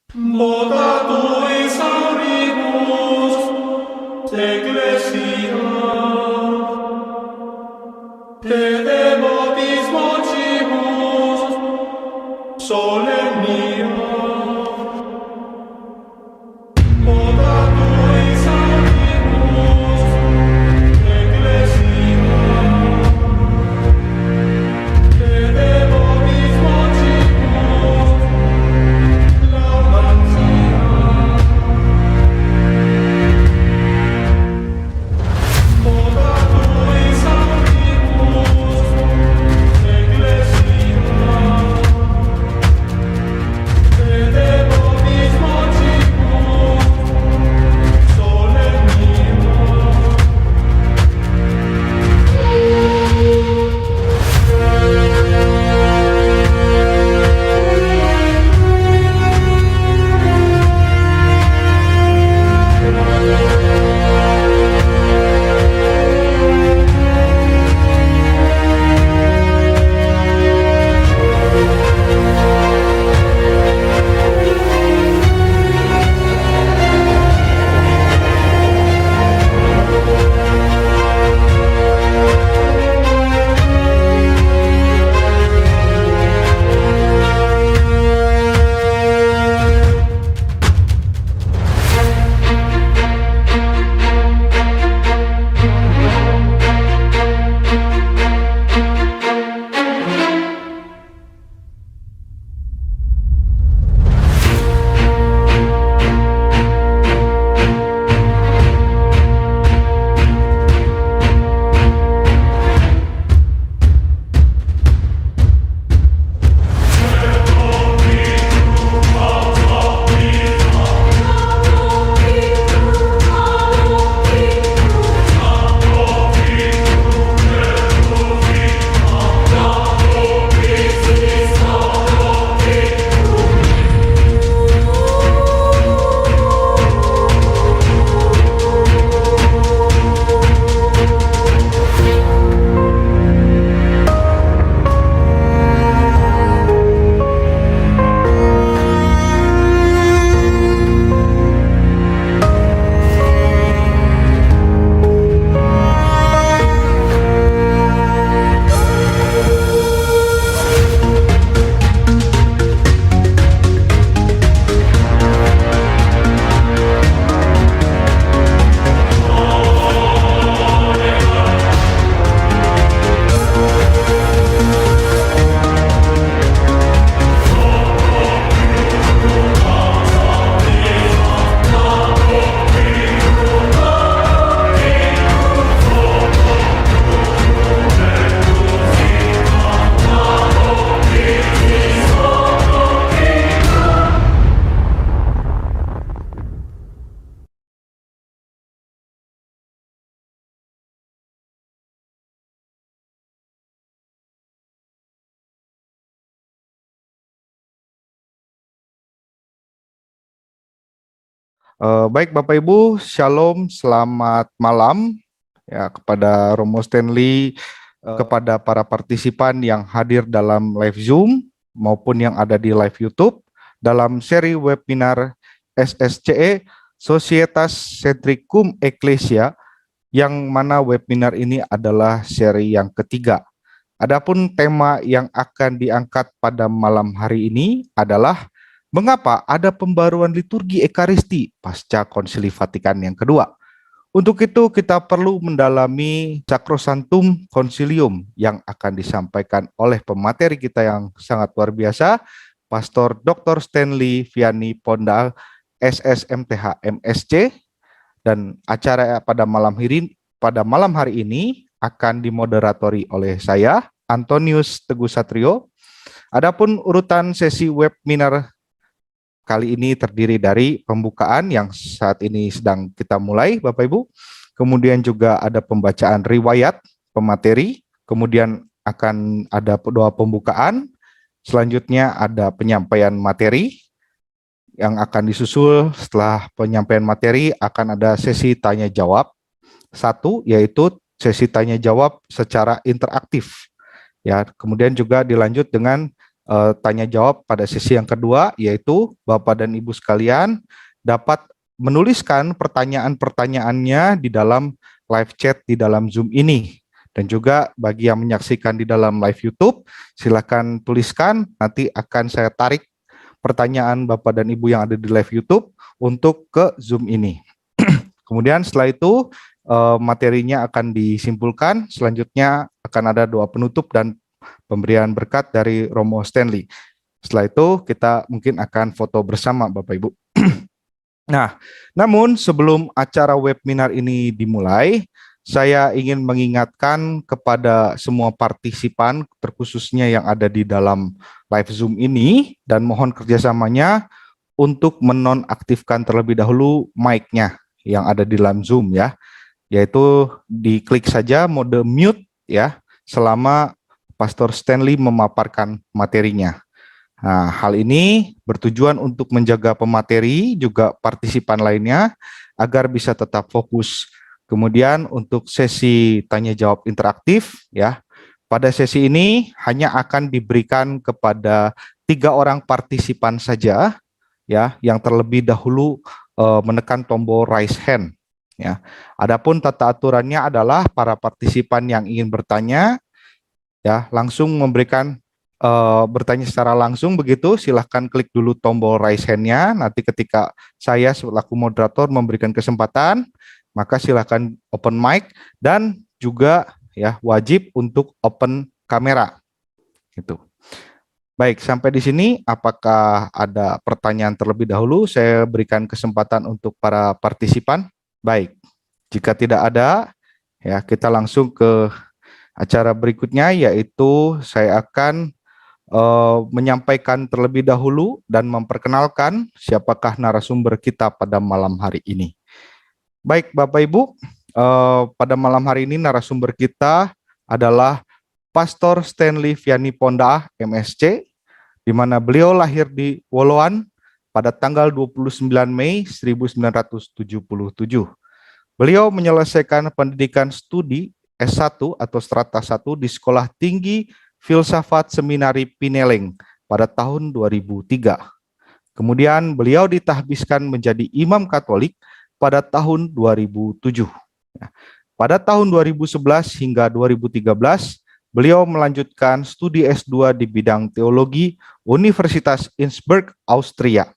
Moda tuis auribus, ecclesia, te devotis vocibus, solemnia. Moda tuis auribus, ecclesia, te devotis vocibus, laudantia. Moda tuis auribus, ecclesia, te devotis vocibus, solemnia. Baik Bapak Ibu, Shalom, selamat malam ya kepada Romo Stanley, kepada para partisipan yang hadir dalam live Zoom maupun yang ada di live YouTube dalam seri webinar SSCE Societas Centricum Ecclesia, yang mana webinar ini adalah seri yang ketiga. Adapun tema yang akan diangkat pada malam hari ini adalah mengapa ada pembaruan liturgi Ekaristi pasca Konsili Vatikan yang kedua. Untuk itu kita perlu mendalami Sacrosanctum Concilium yang akan disampaikan oleh pemateri kita yang sangat luar biasa, Pastor Dr. Stanley Vianney Pondal, SSMTH MSc, dan acara pada malam hari ini akan dimoderatori oleh saya, Antonius Teguh Satrio. Adapun urutan sesi webinar kali ini terdiri dari pembukaan yang saat ini sedang kita mulai, Bapak Ibu. Kemudian juga ada pembacaan riwayat pemateri, kemudian akan ada doa pembukaan, selanjutnya ada penyampaian materi, yang akan disusul setelah penyampaian materi akan ada sesi tanya jawab. Satu, yaitu sesi tanya jawab secara interaktif. Ya, kemudian juga dilanjut dengan tanya jawab pada sesi yang kedua, yaitu Bapak dan Ibu sekalian dapat menuliskan pertanyaan-pertanyaannya di dalam live chat di dalam Zoom ini. Dan juga bagi yang menyaksikan di dalam live YouTube, silakan tuliskan, nanti akan saya tarik pertanyaan Bapak dan Ibu yang ada di live YouTube untuk ke Zoom ini. Kemudian setelah itu materinya akan disimpulkan, selanjutnya akan ada doa penutup dan pemberian berkat dari Romo Stanley. Setelah itu kita mungkin akan foto bersama Bapak Ibu. Nah, namun sebelum acara webinar ini dimulai, saya ingin mengingatkan kepada semua partisipan, terkhususnya yang ada di dalam live Zoom ini, dan mohon kerjasamanya untuk menonaktifkan terlebih dahulu mic-nya yang ada di dalam Zoom ya, yaitu diklik saja mode mute ya, selama Pastor Stanley memaparkan materinya. Nah, hal ini bertujuan untuk menjaga pemateri juga partisipan lainnya agar bisa tetap fokus. Kemudian untuk sesi tanya jawab interaktif ya, pada sesi ini hanya akan diberikan kepada 3 orang partisipan saja ya, yang terlebih dahulu menekan tombol raise hand ya. Adapun tata aturannya adalah para partisipan yang ingin bertanya ya langsung memberikan bertanya secara langsung begitu, silahkan klik dulu tombol raise hand-nya. Nanti ketika saya selaku moderator memberikan kesempatan, maka silahkan open mic dan juga ya wajib untuk open kamera. Gitu. Baik, sampai di sini apakah ada pertanyaan terlebih dahulu? Saya berikan kesempatan untuk para partisipan. Baik, jika tidak ada, ya kita langsung ke acara berikutnya, yaitu saya akan menyampaikan terlebih dahulu dan memperkenalkan siapakah narasumber kita pada malam hari ini. Baik, Bapak Ibu, pada malam hari ini narasumber kita adalah Pastor Stanley Vianney Ponda, MSc, di mana beliau lahir di Woloan pada tanggal 29 Mei 1977. Beliau menyelesaikan pendidikan studi S1 atau strata 1 di Sekolah Tinggi Filsafat Seminari Pineleng pada tahun 2003. Kemudian beliau ditahbiskan menjadi imam Katolik pada tahun 2007. Pada tahun 2011 hingga 2013, beliau melanjutkan studi S2 di bidang teologi Universitas Innsbruck, Austria,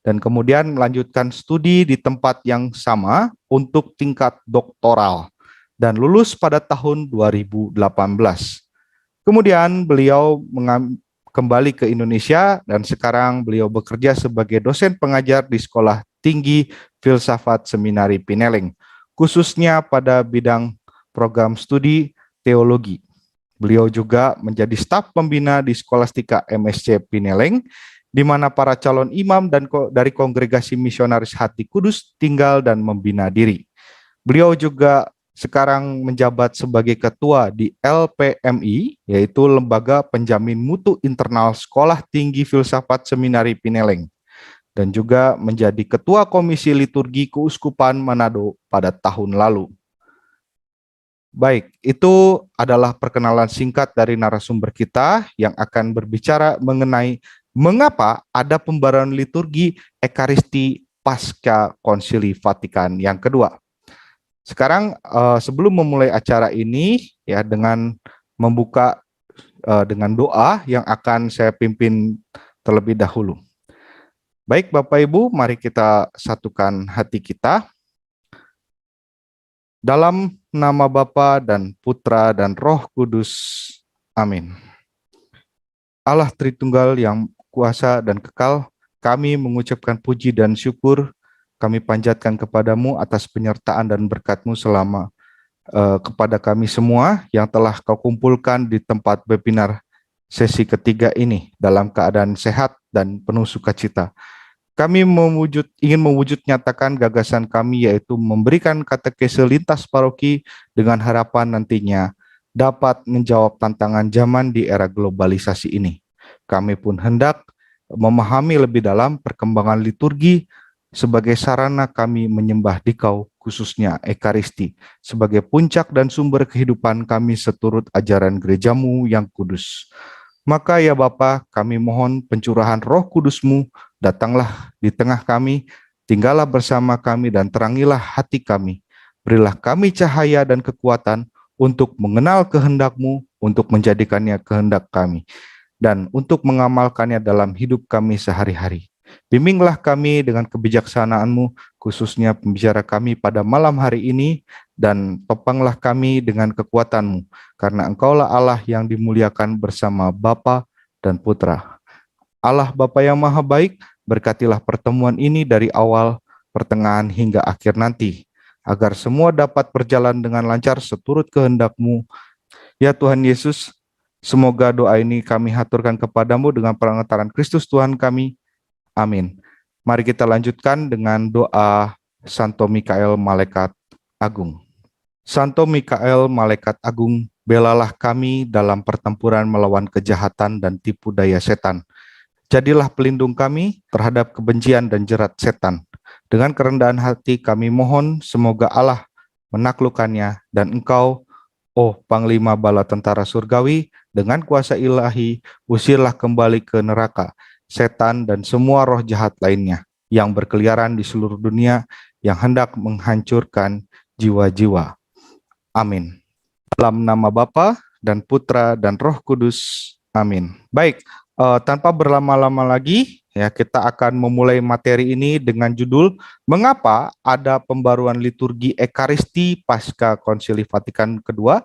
dan kemudian melanjutkan studi di tempat yang sama untuk tingkat doktoral, dan lulus pada tahun 2018. Kemudian beliau kembali ke Indonesia dan sekarang beliau bekerja sebagai dosen pengajar di Sekolah Tinggi Filsafat Seminari Pineleng, khususnya pada bidang program studi teologi. Beliau juga menjadi staf pembina di Skolastika MSc Pineleng, di mana para calon imam dan dari Kongregasi Misionaris Hati Kudus tinggal dan membina diri. Beliau juga sekarang menjabat sebagai ketua di LPMI, yaitu Lembaga Penjamin Mutu Internal Sekolah Tinggi Filsafat Seminari Pineleng, dan juga menjadi ketua Komisi Liturgi Keuskupan Manado pada tahun lalu. Baik, itu adalah perkenalan singkat dari narasumber kita yang akan berbicara mengenai mengapa ada pembaruan liturgi Ekaristi pasca Konsili Vatikan yang kedua. Sekarang sebelum memulai acara ini ya dengan membuka dengan doa yang akan saya pimpin terlebih dahulu. Baik Bapak Ibu, mari kita satukan hati kita. Dalam nama Bapa dan Putra dan Roh Kudus. Amin. Allah Tritunggal yang kuasa dan kekal, kami mengucapkan puji dan syukur kami panjatkan kepadamu atas penyertaan dan berkat-Mu selama kepada kami semua yang telah Kau kumpulkan di tempat webinar sesi ketiga ini dalam keadaan sehat dan penuh sukacita. Kami ingin mewujud nyatakan gagasan kami, yaitu memberikan katekese lintas paroki dengan harapan nantinya dapat menjawab tantangan zaman di era globalisasi ini. Kami pun hendak memahami lebih dalam perkembangan liturgi sebagai sarana kami menyembah Dikau, khususnya Ekaristi, sebagai puncak dan sumber kehidupan kami seturut ajaran gerejamu yang kudus. Maka ya Bapa, kami mohon pencurahan Roh Kudus-Mu, datanglah di tengah kami, tinggallah bersama kami dan terangilah hati kami. Berilah kami cahaya dan kekuatan untuk mengenal kehendak-Mu, untuk menjadikannya kehendak kami, dan untuk mengamalkannya dalam hidup kami sehari-hari. Bimbinglah kami dengan kebijaksanaan-Mu, khususnya pembicara kami pada malam hari ini, dan topanglah kami dengan kekuatan-Mu, karena Engkaulah Allah yang dimuliakan bersama Bapa dan Putra. Allah Bapa yang Maha Baik, berkatilah pertemuan ini dari awal, pertengahan hingga akhir nanti, agar semua dapat berjalan dengan lancar seturut kehendak-Mu. Ya Tuhan Yesus, semoga doa ini kami haturkan kepadamu dengan pengantaran Kristus Tuhan kami. Amin. Mari kita lanjutkan dengan doa Santo Mikael Malaikat Agung. Santo Mikael Malaikat Agung, belalah kami dalam pertempuran melawan kejahatan dan tipu daya setan. Jadilah pelindung kami terhadap kebencian dan jerat setan. Dengan kerendahan hati kami mohon, semoga Allah menaklukkannya, dan Engkau, oh Panglima Bala Tentara Surgawi, dengan kuasa ilahi, usirlah kembali ke neraka setan dan semua roh jahat lainnya yang berkeliaran di seluruh dunia yang hendak menghancurkan jiwa-jiwa. Amin. Dalam nama Bapa dan Putra dan Roh Kudus. Amin. Baik, tanpa berlama-lama lagi, ya kita akan memulai materi ini dengan judul Mengapa ada pembaruan liturgi Ekaristi pasca Konsili Vatikan II,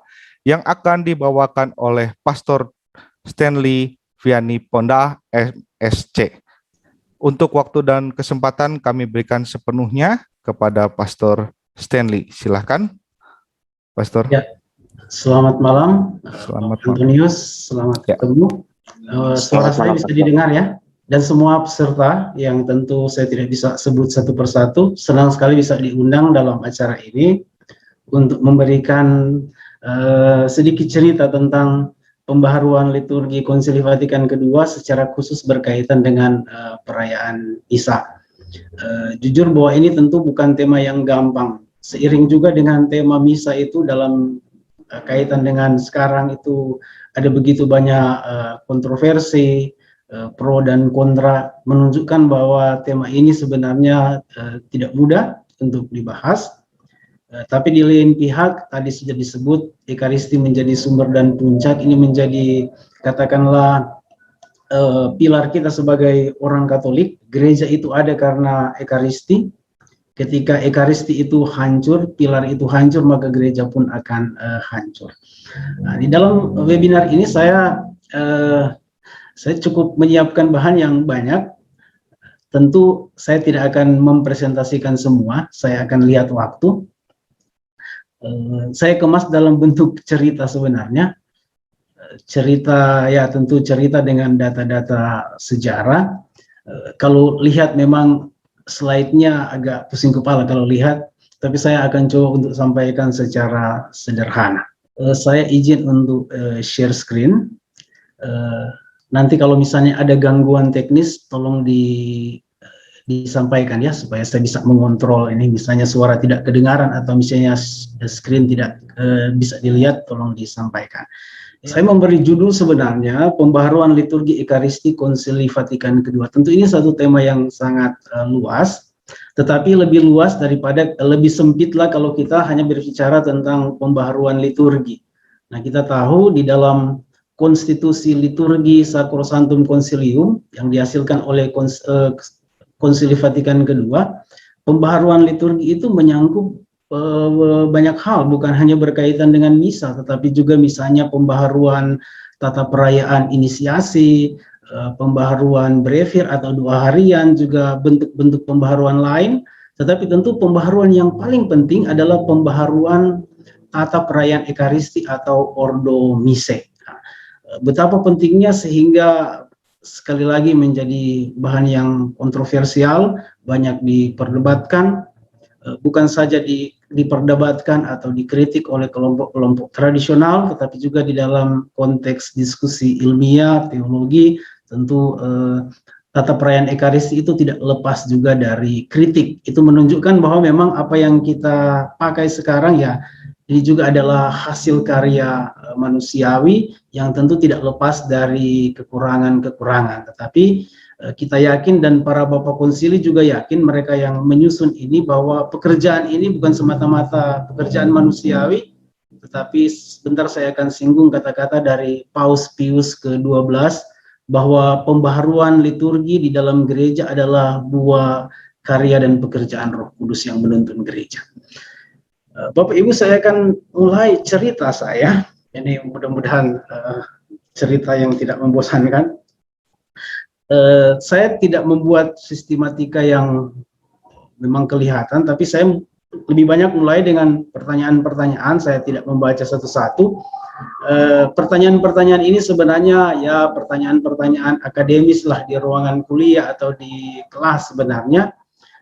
yang akan dibawakan oleh Pastor Stanley Vianney Ponda, SC. Untuk waktu dan kesempatan kami berikan sepenuhnya kepada Pastor Stanley. Silahkan, Pastor. Ya, selamat malam, Selamat malam. Antonius, selamat Ya. ketemu. Suara saya bisa didengar ya? Dan semua peserta yang tentu saya tidak bisa sebut satu persatu, senang sekali bisa diundang dalam acara ini untuk memberikan sedikit cerita tentang pembaharuan liturgi Konsili Vatikan II secara khusus berkaitan dengan perayaan Isa. Jujur bahwa ini tentu bukan tema yang gampang. Seiring juga dengan tema misa itu dalam kaitan dengan sekarang itu ada begitu banyak kontroversi, pro dan kontra, menunjukkan bahwa tema ini sebenarnya tidak mudah untuk dibahas. Tapi di lain pihak, tadi sudah disebut, Ekaristi menjadi sumber dan puncak, ini menjadi katakanlah pilar kita sebagai orang Katolik. Gereja itu ada karena Ekaristi. Ketika Ekaristi itu hancur, pilar itu hancur, maka gereja pun akan hancur. Nah, di dalam webinar ini saya cukup menyiapkan bahan yang banyak. Tentu saya tidak akan mempresentasikan semua, saya akan lihat waktu. Saya kemas dalam bentuk cerita sebenarnya. Cerita, ya tentu cerita dengan data-data sejarah. Kalau lihat memang slide-nya agak pusing kepala kalau lihat, tapi saya akan coba untuk sampaikan secara sederhana. Saya izin untuk share screen. Nanti kalau misalnya ada gangguan teknis, tolong disampaikan ya, supaya saya bisa mengontrol ini, misalnya suara tidak kedengaran atau misalnya screen tidak bisa dilihat, tolong disampaikan. Saya memberi judul sebenarnya Pembaharuan Liturgi Ekaristi Konsili Vatikan II. Tentu ini satu tema yang sangat luas, tetapi lebih luas daripada, lebih sempit lah kalau kita hanya berbicara tentang pembaharuan liturgi. Nah, kita tahu di dalam konstitusi liturgi Sacrosanctum Concilium yang dihasilkan oleh Konsili Vatikan II, pembaharuan liturgi itu menyangkut banyak hal, bukan hanya berkaitan dengan misa, tetapi juga misalnya pembaharuan tata perayaan inisiasi, pembaharuan brevir atau doa harian, juga bentuk-bentuk pembaharuan lain. Tetapi tentu pembaharuan yang paling penting adalah pembaharuan tata perayaan Ekaristi atau Ordo Missae. Betapa pentingnya sehingga sekali lagi menjadi bahan yang kontroversial, banyak diperdebatkan. Bukan saja diperdebatkan atau dikritik oleh kelompok-kelompok tradisional, tetapi juga di dalam konteks diskusi ilmiah, teologi, tentu tata perayaan Ekaristi itu tidak lepas juga dari kritik. Itu menunjukkan bahwa memang apa yang kita pakai sekarang ya, ini juga adalah hasil karya manusiawi yang tentu tidak lepas dari kekurangan-kekurangan. Tetapi kita yakin dan para Bapak Konsili juga yakin, mereka yang menyusun ini, bahwa pekerjaan ini bukan semata-mata pekerjaan manusiawi, tetapi sebentar saya akan singgung kata-kata dari Paus Pius ke-12, bahwa pembaharuan liturgi di dalam gereja adalah buah karya dan pekerjaan Roh Kudus yang menuntun gereja. Bapak Ibu, saya akan mulai cerita saya. Ini mudah-mudahan cerita yang tidak membosankan. Saya tidak membuat sistematika yang memang kelihatan, tapi saya lebih banyak mulai dengan pertanyaan-pertanyaan. Saya tidak membaca satu-satu. Pertanyaan-pertanyaan ini sebenarnya ya pertanyaan-pertanyaan akademis lah di ruangan kuliah atau di kelas sebenarnya.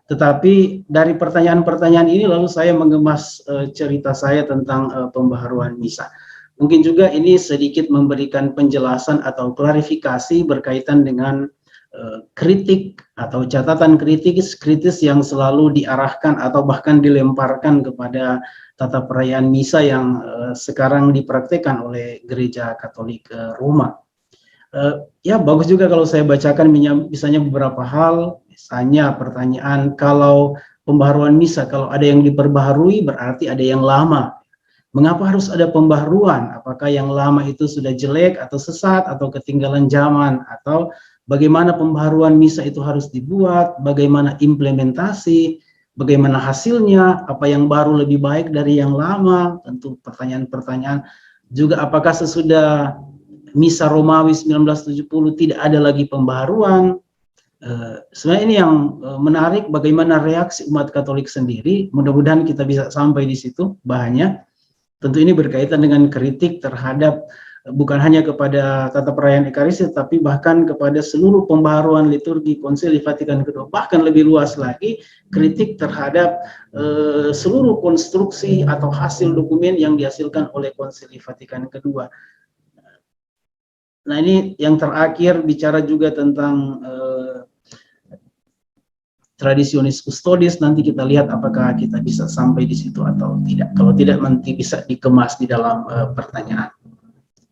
Tetapi dari pertanyaan-pertanyaan ini lalu saya mengemas cerita saya tentang pembaharuan misa. Mungkin juga ini sedikit memberikan penjelasan atau klarifikasi berkaitan dengan kritik atau catatan kritis yang selalu diarahkan atau bahkan dilemparkan kepada tata perayaan misa yang sekarang dipraktikkan oleh Gereja Katolik Roma. Ya bagus juga kalau saya bacakan misalnya beberapa hal, misalnya pertanyaan, kalau pembaharuan misa, kalau ada yang diperbaharui berarti ada yang lama. Mengapa harus ada pembaharuan? Apakah yang lama itu sudah jelek atau sesat atau ketinggalan zaman? Atau bagaimana pembaharuan misa itu harus dibuat? Bagaimana implementasi? Bagaimana hasilnya? Apa yang baru lebih baik dari yang lama? Tentu pertanyaan-pertanyaan. Juga apakah sesudah misa Romawi 1970 tidak ada lagi pembaharuan? Sebenarnya ini yang menarik, bagaimana reaksi umat Katolik sendiri. Mudah-mudahan kita bisa sampai di situ bahannya. Tentu ini berkaitan dengan kritik terhadap bukan hanya kepada tata perayaan Ekaristi, tapi bahkan kepada seluruh pembaharuan liturgi Konsili Vatikan II. Bahkan lebih luas lagi, kritik terhadap seluruh konstruksi atau hasil dokumen yang dihasilkan oleh Konsili Vatikan II. Nah ini yang terakhir bicara juga tentang tradisionis kustodis. Nanti kita lihat apakah kita bisa sampai di situ atau tidak. Kalau tidak, nanti bisa dikemas di dalam pertanyaan.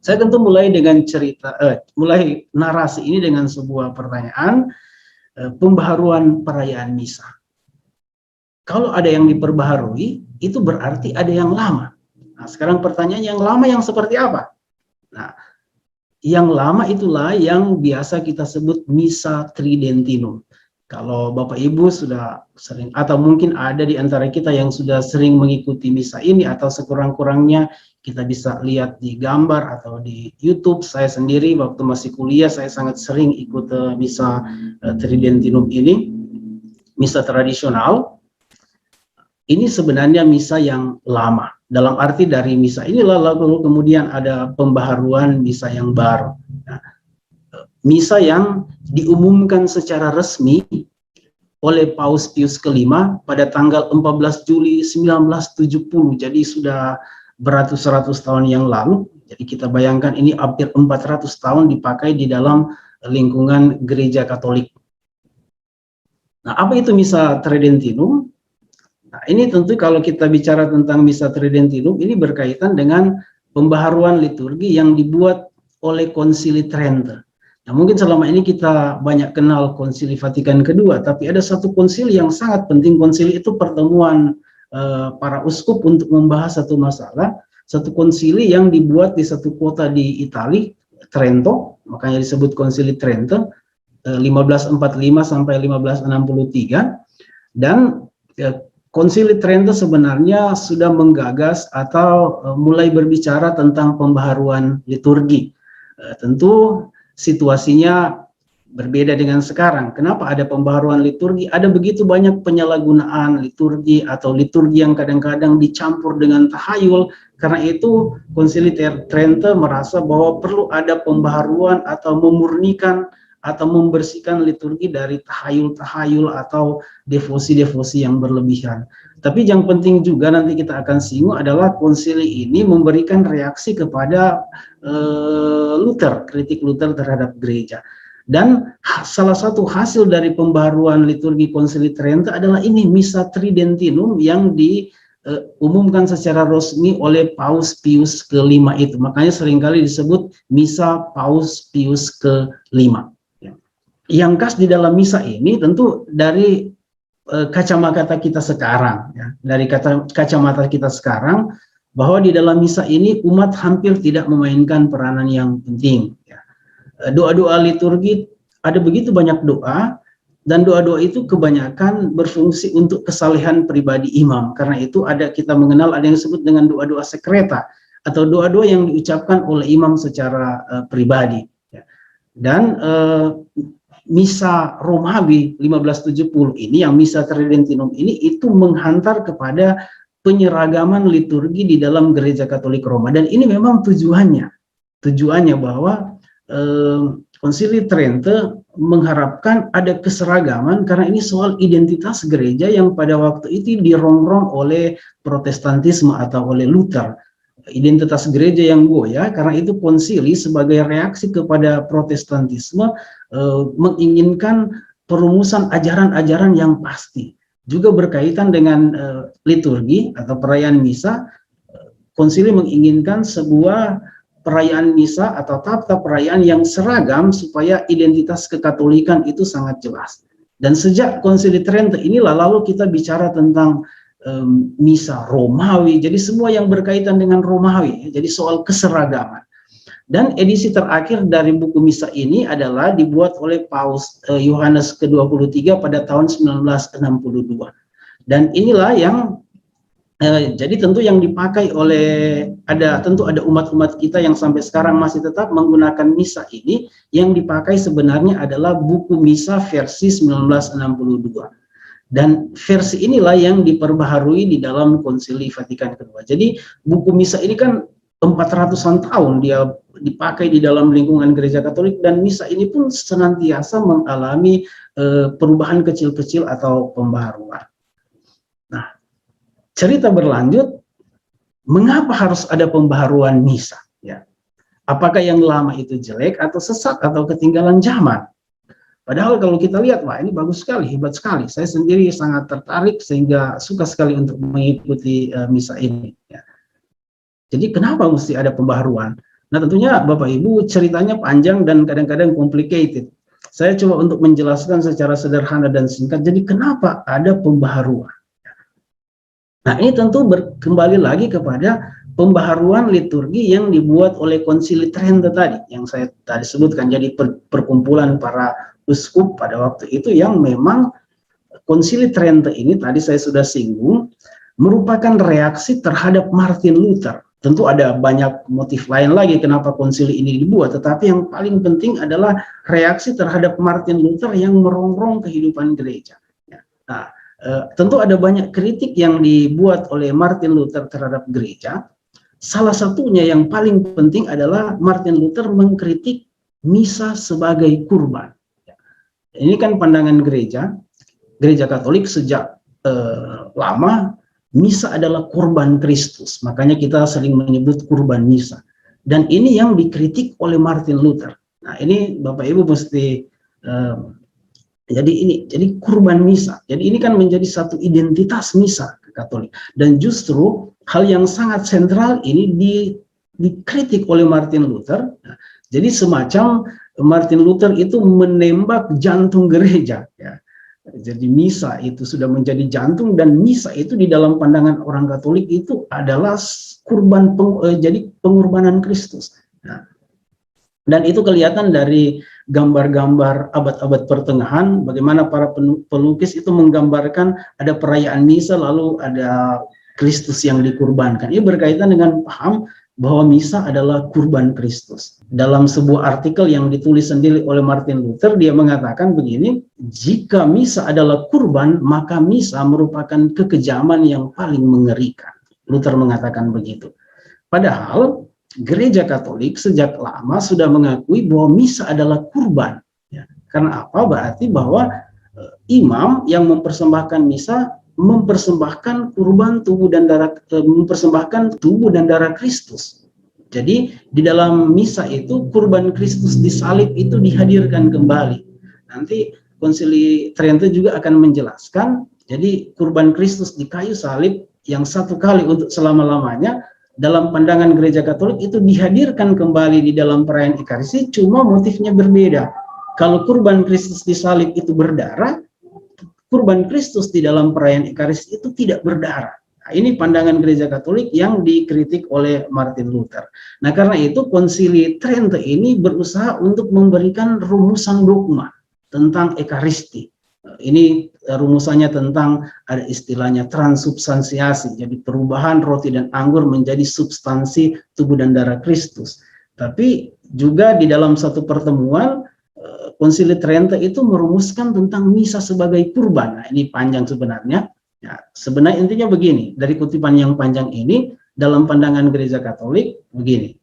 Saya tentu mulai dengan mulai narasi ini dengan sebuah pertanyaan, pembaharuan perayaan misa. Kalau ada yang diperbaharui, itu berarti ada yang lama. Nah, sekarang pertanyaan, yang lama yang seperti apa? Nah, yang lama itulah yang biasa kita sebut misa tridentinum. Kalau Bapak Ibu sudah sering, atau mungkin ada di antara kita yang sudah sering mengikuti misa ini, atau sekurang-kurangnya kita bisa lihat di gambar atau di YouTube. Saya sendiri waktu masih kuliah, saya sangat sering ikut misa tridentinum ini, misa tradisional. Ini sebenarnya misa yang lama. Dalam arti dari misa inilah lalu kemudian ada pembaharuan misa yang baru. Nah, misa yang diumumkan secara resmi oleh Paus Pius ke-5 pada tanggal 14 Juli 1970. Jadi sudah beratus-ratus tahun yang lalu. Jadi kita bayangkan ini hampir 400 tahun dipakai di dalam lingkungan gereja Katolik. Nah, apa itu misa tridentinum? Nah, ini tentu kalau kita bicara tentang misa tridentinum, ini berkaitan dengan pembaharuan liturgi yang dibuat oleh Konsili Trente. Nah, mungkin selama ini kita banyak kenal Konsili Vatikan II, tapi ada satu konsili yang sangat penting. Konsili itu pertemuan para uskup untuk membahas satu masalah. Satu konsili yang dibuat di satu kota di Italia, Trento, makanya disebut Konsili Trente, 1545 sampai 1563. Dan Konsili Trento sebenarnya sudah menggagas atau mulai berbicara tentang pembaharuan liturgi. Tentu situasinya berbeda dengan sekarang. Kenapa ada pembaharuan liturgi? Ada begitu banyak penyalahgunaan liturgi atau liturgi yang kadang-kadang dicampur dengan tahayul. Karena itu Konsili Trente merasa bahwa perlu ada pembaharuan atau memurnikan atau membersihkan liturgi dari tahayul-tahayul atau devosi-devosi yang berlebihan. Tapi yang penting juga nanti kita akan singgung adalah konsili ini memberikan reaksi kepada Luther, kritik Luther terhadap gereja. Dan salah satu hasil dari pembaharuan liturgi Konsili Trente adalah ini misa tridentinum yang diumumkan secara resmi oleh Paus Pius ke-5 itu. Makanya seringkali disebut Misa Paus Pius ke-5. Ya. Yang khas di dalam misa ini tentu dari kacamata kita sekarang, ya. Dari kacamata kita sekarang, bahwa di dalam misa ini umat hampir tidak memainkan peranan yang penting. Ya. Doa-doa liturgi, ada begitu banyak doa, dan doa-doa itu kebanyakan berfungsi untuk kesalehan pribadi imam. Karena itu kita mengenal ada yang disebut dengan doa-doa sekreta, atau doa-doa yang diucapkan oleh imam secara pribadi. Ya. Dan Misa Romawi 1570 ini, yang Misa Tridentinum ini, itu menghantar kepada penyeragaman liturgi di dalam Gereja Katolik Roma. Dan ini memang tujuannya bahwa Konsili Trente mengharapkan ada keseragaman, karena ini soal identitas gereja yang pada waktu itu dirongrong oleh Protestantisme atau oleh Luther. Identitas gereja yang goyah, karena itu konsili sebagai reaksi kepada Protestantisme menginginkan perumusan ajaran-ajaran yang pasti. Juga berkaitan dengan liturgi atau perayaan misa, konsili menginginkan sebuah perayaan misa atau tata perayaan yang seragam supaya identitas kekatolikan itu sangat jelas. Dan sejak Konsili Trente inilah lalu kita bicara tentang misa Romawi, jadi semua yang berkaitan dengan Romawi, jadi soal keseragaman. Dan edisi terakhir dari buku misa ini adalah dibuat oleh Paus Yohanes ke-23 pada tahun 1962. Dan inilah yang jadi tentu yang dipakai oleh, tentu ada umat-umat kita yang sampai sekarang masih tetap menggunakan misa ini. Yang dipakai sebenarnya adalah buku misa versi 1962. Dan versi inilah yang diperbaharui di dalam Konsili Vatikan kedua. Jadi buku misa ini kan 400-an tahun dia dipakai di dalam lingkungan Gereja Katolik, dan misa ini pun senantiasa mengalami perubahan kecil-kecil atau pembaharuan. Nah, cerita berlanjut, mengapa harus ada pembaharuan misa? Ya. Apakah yang lama itu jelek atau sesat atau ketinggalan zaman? Padahal kalau kita lihat, wah ini bagus sekali, hebat sekali. Saya sendiri sangat tertarik sehingga suka sekali untuk mengikuti misa ini. Ya. Jadi kenapa mesti ada pembaharuan? Nah tentunya Bapak Ibu ceritanya panjang dan kadang-kadang complicated. Saya coba untuk menjelaskan secara sederhana dan singkat. Jadi kenapa ada pembaharuan? Nah ini tentu kembali lagi kepada pembaharuan liturgi yang dibuat oleh Konsili Trente tadi, yang saya tadi sebutkan. Jadi perkumpulan para uskup pada waktu itu, yang memang Konsili Trente ini tadi saya sudah singgung, merupakan reaksi terhadap Martin Luther. Tentu ada banyak motif lain lagi kenapa konsili ini dibuat, tetapi yang paling penting adalah reaksi terhadap Martin Luther yang merongrong kehidupan gereja. Nah, tentu ada banyak kritik yang dibuat oleh Martin Luther terhadap gereja. Salah satunya yang paling penting adalah Martin Luther mengkritik misa sebagai kurban. Ini kan pandangan gereja Katolik sejak lama, misa adalah kurban Kristus. Makanya kita sering menyebut kurban misa. Dan ini yang dikritik oleh Martin Luther. Nah ini Bapak Ibu mesti, jadi kurban misa. Jadi ini kan menjadi satu identitas misa Katolik. Dan justru hal yang sangat sentral ini dikritik oleh Martin Luther. Jadi semacam Martin Luther itu menembak jantung gereja. Ya. Jadi misa itu sudah menjadi jantung, dan misa itu di dalam pandangan orang Katolik itu adalah jadi pengorbanan Kristus. Nah, dan itu kelihatan dari gambar-gambar abad-abad pertengahan, bagaimana para pelukis itu menggambarkan ada perayaan misa lalu ada Kristus yang dikurbankan. Ini berkaitan dengan paham bahwa misa adalah kurban Kristus. Dalam sebuah artikel yang ditulis sendiri oleh Martin Luther, dia mengatakan begini, jika misa adalah kurban, maka misa merupakan kekejaman yang paling mengerikan. Luther mengatakan begitu. Padahal Gereja Katolik sejak lama sudah mengakui bahwa misa adalah kurban. Ya. Karena apa? Berarti bahwa imam yang mempersembahkan misa mempersembahkan kurban tubuh dan darah, mempersembahkan tubuh dan darah Kristus. Jadi di dalam misa itu kurban Kristus disalib itu dihadirkan kembali. Nanti Konsili Trente juga akan menjelaskan. Jadi kurban Kristus di kayu salib yang satu kali untuk selama-lamanya, dalam pandangan gereja Katolik itu dihadirkan kembali di dalam perayaan Ekaristi, cuma motifnya berbeda. Kalau kurban Kristus di salib itu berdarah, kurban Kristus di dalam perayaan Ekaristi itu tidak berdarah. Nah, ini pandangan gereja Katolik yang dikritik oleh Martin Luther. Nah, karena itu Konsili Trente ini berusaha untuk memberikan rumusan dogma tentang Ekaristi. Ini rumusannya tentang, ada istilahnya transubstansiasi, jadi perubahan roti dan anggur menjadi substansi tubuh dan darah Kristus. Tapi juga di dalam satu pertemuan, Konsili Trente itu merumuskan tentang misa sebagai kurban. Nah, ini panjang sebenarnya. Ya, sebenarnya intinya begini, dari kutipan yang panjang ini, dalam pandangan gereja Katolik, begini.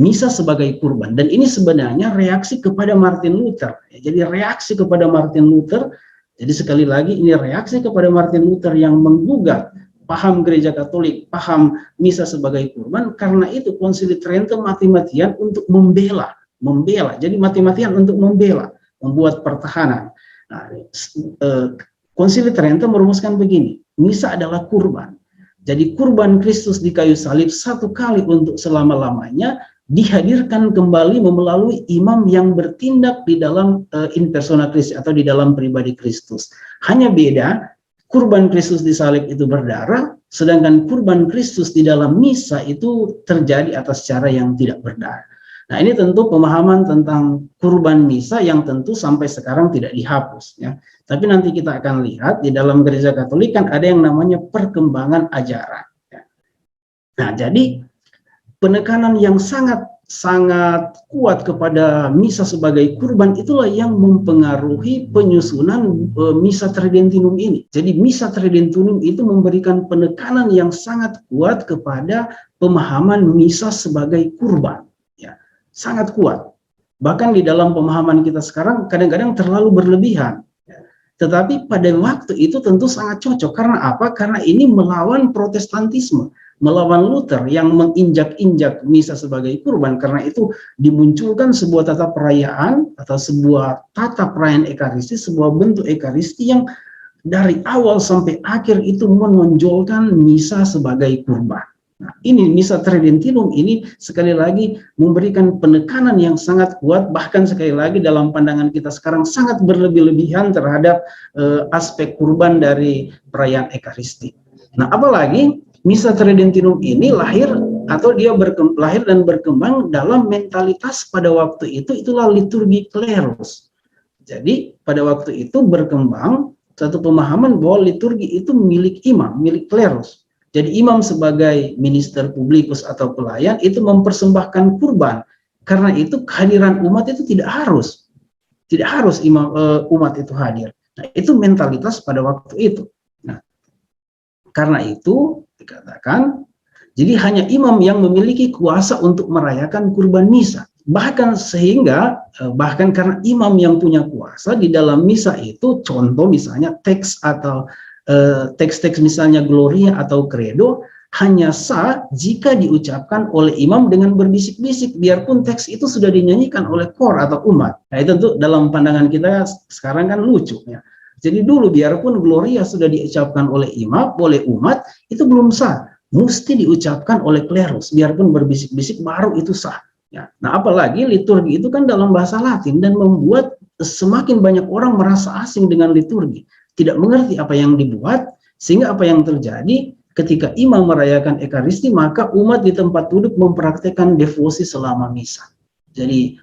Misa sebagai kurban, dan ini sebenarnya reaksi kepada Martin Luther. Ya, jadi reaksi kepada Martin Luther, jadi sekali lagi ini reaksi kepada Martin Luther yang menggugat paham gereja Katolik, paham misa sebagai kurban. Karena itu Konsili Trente mati-matian untuk membela, jadi mati-matian untuk membela, membuat pertahanan. Nah, Konsili Trente merumuskan begini, misa adalah kurban. Jadi kurban Kristus di kayu salib satu kali untuk selama-lamanya dihadirkan kembali melalui imam yang bertindak di dalam in persona Christi atau di dalam pribadi Kristus. Hanya beda, kurban Kristus di salib itu berdarah, sedangkan kurban Kristus di dalam misa itu terjadi atas cara yang tidak berdarah. Nah, ini tentu pemahaman tentang kurban misa yang tentu sampai sekarang tidak dihapus, ya. Tapi nanti kita akan lihat di dalam gereja Katolik kan ada yang namanya perkembangan ajaran, ya. Nah, jadi penekanan yang sangat kuat kepada misa sebagai kurban itulah yang mempengaruhi penyusunan misa tridentinum ini. Jadi misa tridentinum itu memberikan penekanan yang sangat kuat kepada pemahaman misa sebagai kurban. Sangat kuat. Bahkan di dalam pemahaman kita sekarang kadang-kadang terlalu berlebihan. Tetapi pada waktu itu tentu sangat cocok. Karena apa? Karena ini melawan Protestantisme, melawan Luther yang menginjak-injak misa sebagai kurban. Karena itu dimunculkan sebuah tata perayaan atau sebuah tata perayaan Ekaristi, sebuah bentuk Ekaristi yang dari awal sampai akhir itu menonjolkan misa sebagai kurban. Nah, ini misa tridentinum ini sekali lagi memberikan penekanan yang sangat kuat, bahkan sekali lagi dalam pandangan kita sekarang sangat berlebih-lebihan terhadap aspek kurban dari perayaan Ekaristi. Nah, apalagi misa tridentinum ini lahir dan berkembang dalam mentalitas pada waktu itu, itulah liturgi klerus. Jadi pada waktu itu berkembang satu pemahaman bahwa liturgi itu milik imam, milik klerus. Jadi imam sebagai minister publikus atau pelayan itu mempersembahkan kurban. Karena itu kehadiran umat itu tidak harus umat itu hadir. Nah, itu mentalitas pada waktu itu. Nah, karena itu dikatakan, jadi hanya imam yang memiliki kuasa untuk merayakan kurban misa. Bahkan karena imam yang punya kuasa di dalam misa itu, contoh misalnya teks atau teks-teks misalnya Gloria atau Credo hanya sah jika diucapkan oleh imam dengan berbisik-bisik, biarpun teks itu sudah dinyanyikan oleh kor atau umat. Nah, itu tentu dalam pandangan kita sekarang kan lucu, ya. Jadi dulu biarpun Gloria sudah diucapkan oleh imam, oleh umat, itu belum sah. Mesti diucapkan oleh klerus, biarpun berbisik-bisik baru itu sah. Ya. Nah, apalagi liturgi itu kan dalam bahasa Latin dan membuat semakin banyak orang merasa asing dengan liturgi. Tidak mengerti apa yang dibuat, sehingga apa yang terjadi ketika imam merayakan Ekaristi, maka umat di tempat duduk mempraktekkan devosi selama misa. Jadi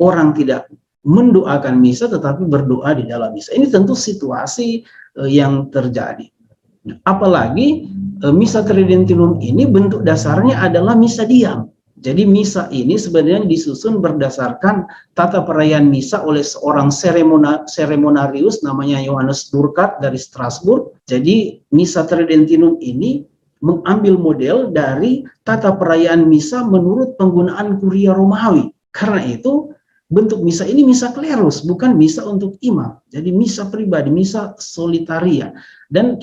orang tidak mendoakan misa tetapi berdoa di dalam misa. Ini tentu situasi yang terjadi. Apalagi misa tridentinum ini bentuk dasarnya adalah misa diam. Jadi misa ini sebenarnya disusun berdasarkan tata perayaan misa oleh seorang seremonarius namanya Johannes Burckhardt dari Strasbourg. Jadi misa tridentinum ini mengambil model dari tata perayaan misa menurut penggunaan kuria Romawi. Karena itu bentuk misa ini misa klerus, bukan misa untuk imam. Jadi misa pribadi, misa solitaria. Dan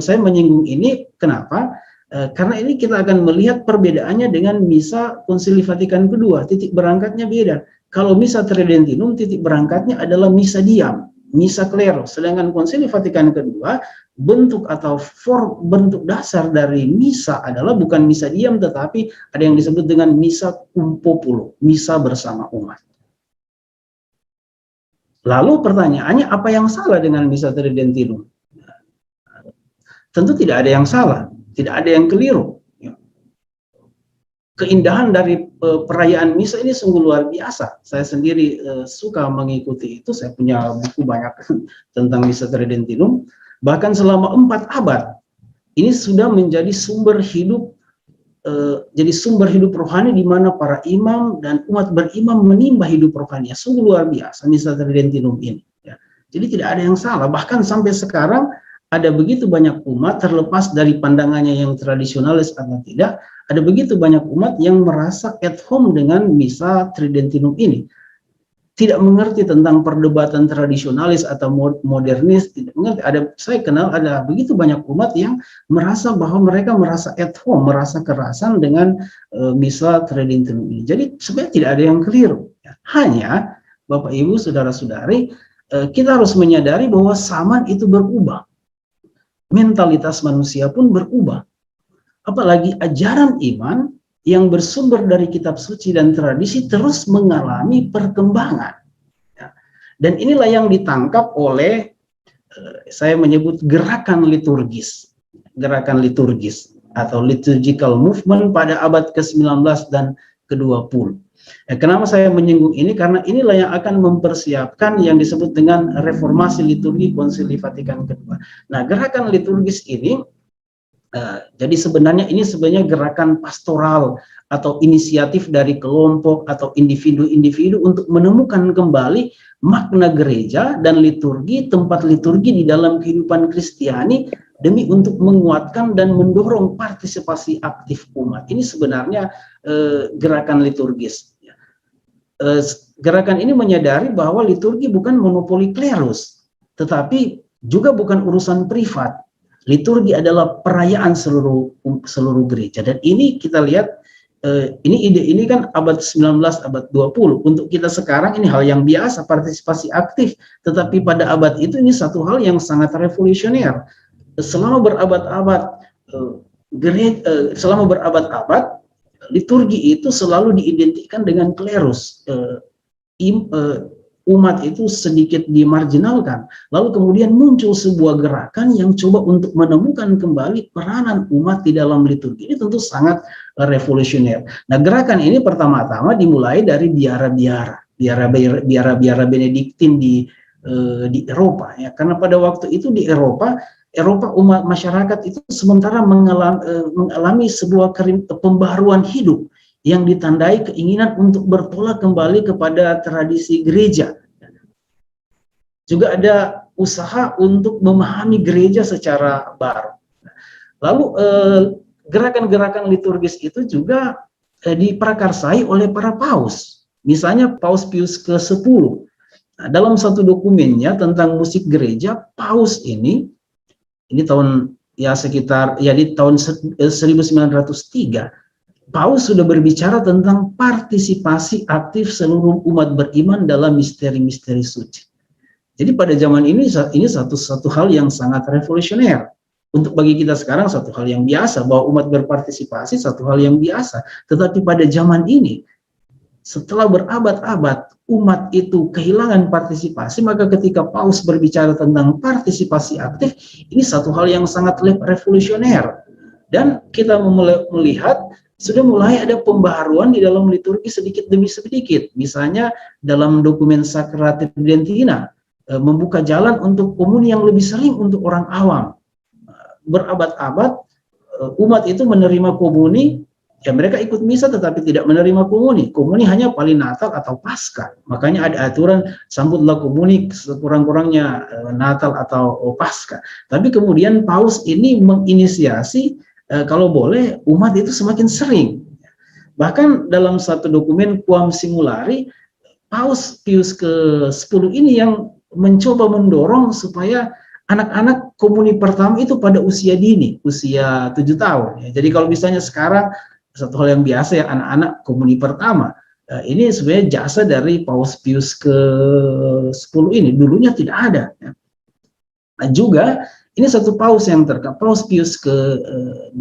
saya menyinggung ini kenapa? Karena ini kita akan melihat perbedaannya dengan misa Konsili Vatikan II, titik berangkatnya beda. Kalau misa tridentinum titik berangkatnya adalah misa diam. misa kleros. Sedangkan Konsili Vatikan kedua, bentuk atau bentuk dasar dari misa adalah bukan misa diam, tetapi ada yang disebut dengan misa cum populo, misa bersama umat. Lalu pertanyaannya, apa yang salah dengan misa Tridentinum? Tentu tidak ada yang salah, tidak ada yang keliru. Keindahan dari perayaan misa ini sungguh luar biasa. Saya sendiri suka mengikuti itu. Saya punya buku banyak tentang misa Tridentinum. Bahkan selama 4 abad ini sudah menjadi sumber hidup, jadi sumber hidup rohani di mana para imam dan umat berimam menimba hidup rohani. Sungguh luar biasa misa Tridentinum ini. Ya. Jadi tidak ada yang salah. Bahkan sampai sekarang ada begitu banyak umat, terlepas dari pandangannya yang tradisionalis atau tidak, ada begitu banyak umat yang merasa at home dengan misa Tridentinum ini. Tidak mengerti tentang perdebatan tradisionalis atau modernis, tidak mengerti. Saya kenal ada begitu banyak umat yang merasa bahwa mereka merasa at home, merasa kerasan dengan misa Tridentinum ini. Jadi sebenarnya tidak ada yang keliru. Hanya Bapak Ibu, saudara-saudari, kita harus menyadari bahwa zaman itu berubah. Mentalitas manusia pun berubah. Apalagi ajaran iman yang bersumber dari kitab suci dan tradisi terus mengalami perkembangan. Ya. Dan inilah yang ditangkap oleh, saya menyebut gerakan liturgis. Gerakan liturgis atau liturgical movement pada abad ke-19 dan ke-20. Kenapa saya menyinggung ini? Karena inilah yang akan mempersiapkan yang disebut dengan reformasi liturgi Konsili Vatikan kedua. Nah, gerakan liturgis ini, jadi sebenarnya gerakan pastoral atau inisiatif dari kelompok atau individu-individu untuk menemukan kembali makna gereja dan liturgi, tempat liturgi di dalam kehidupan Kristiani demi untuk menguatkan dan mendorong partisipasi aktif umat. Ini sebenarnya gerakan liturgis. Gerakan ini menyadari bahwa liturgi bukan monopoli klerus, tetapi juga bukan urusan privat. Liturgi adalah perayaan seluruh gereja. Dan ini kita lihat, ide ini kan abad 19, abad 20. Untuk kita sekarang ini hal yang biasa, partisipasi aktif. Tetapi pada abad itu ini satu hal yang sangat revolusioner. Selama berabad-abad, liturgi itu selalu diidentikan dengan klerus. Umat itu sedikit dimarginalkan. Lalu kemudian muncul sebuah gerakan yang coba untuk menemukan kembali peranan umat di dalam liturgi. Ini tentu sangat revolusioner. Nah, gerakan ini pertama-tama dimulai dari biara-biara Benediktin di Eropa, ya. Karena pada waktu itu di Eropa umat masyarakat itu sementara mengalami sebuah pembaharuan hidup yang ditandai keinginan untuk bertolak kembali kepada tradisi gereja. Juga ada usaha untuk memahami gereja secara baru. Lalu gerakan-gerakan liturgis itu juga diprakarsai oleh para paus. Misalnya Paus Pius ke-10. Nah, dalam satu dokumennya tentang musik gereja, paus ini tahun di tahun 1903, Paus sudah berbicara tentang partisipasi aktif seluruh umat beriman dalam misteri-misteri suci. Jadi pada zaman ini satu hal yang sangat revolusioner. Untuk bagi kita sekarang satu hal yang biasa, bahwa umat berpartisipasi satu hal yang biasa. Tetapi pada zaman ini, setelah berabad-abad umat itu kehilangan partisipasi, maka ketika Paus berbicara tentang partisipasi aktif, ini satu hal yang sangat revolusioner. Dan kita melihat sudah mulai ada pembaharuan di dalam liturgi sedikit demi sedikit. Misalnya dalam dokumen Sacra Tridentina, membuka jalan untuk komuni yang lebih sering untuk orang awam. Berabad-abad umat itu menerima komuni, ya mereka ikut misa tetapi tidak menerima komuni. Komuni hanya paling Natal atau Paskah. Makanya ada aturan sambutlah komuni sekurang-kurangnya Natal atau Paskah. Tapi kemudian Paus ini menginisiasi kalau boleh umat itu semakin sering. Bahkan dalam satu dokumen Quam Simulari, Paus Pius ke-10 ini yang mencoba mendorong supaya anak-anak komuni pertama itu pada usia dini, usia 7 tahun. Ya. Jadi kalau misalnya sekarang satu hal yang biasa ya anak-anak komuni pertama, Ini sebenarnya jasa dari Paus Pius ke-10 ini, dulunya tidak ada. Ya. Nah, juga ini satu paus yang terkenal, Paus Pius ke-12.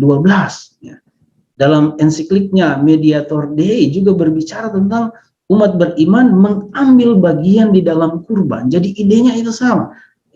Ya. Dalam ensikliknya Mediator Dei juga berbicara tentang umat beriman mengambil bagian di dalam kurban. Jadi idenya itu sama.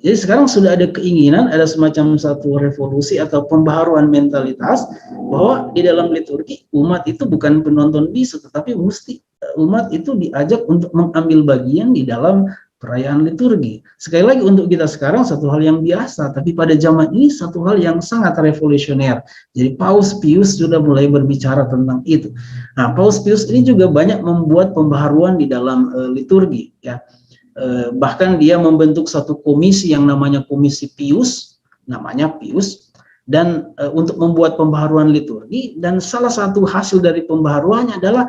Jadi sekarang sudah ada keinginan, ada semacam satu revolusi atau pembaharuan mentalitas bahwa di dalam liturgi umat itu bukan penonton bisu, tetapi mesti umat itu diajak untuk mengambil bagian di dalam perayaan liturgi. Sekali lagi untuk kita sekarang satu hal yang biasa, tapi pada zaman ini satu hal yang sangat revolusioner. Jadi Paus Pius sudah mulai berbicara tentang itu. Nah, Paus Pius ini juga banyak membuat pembaharuan di dalam liturgi, ya. Bahkan dia membentuk satu komisi yang namanya Komisi Pius, dan untuk membuat pembaharuan liturgi, dan salah satu hasil dari pembaharuannya adalah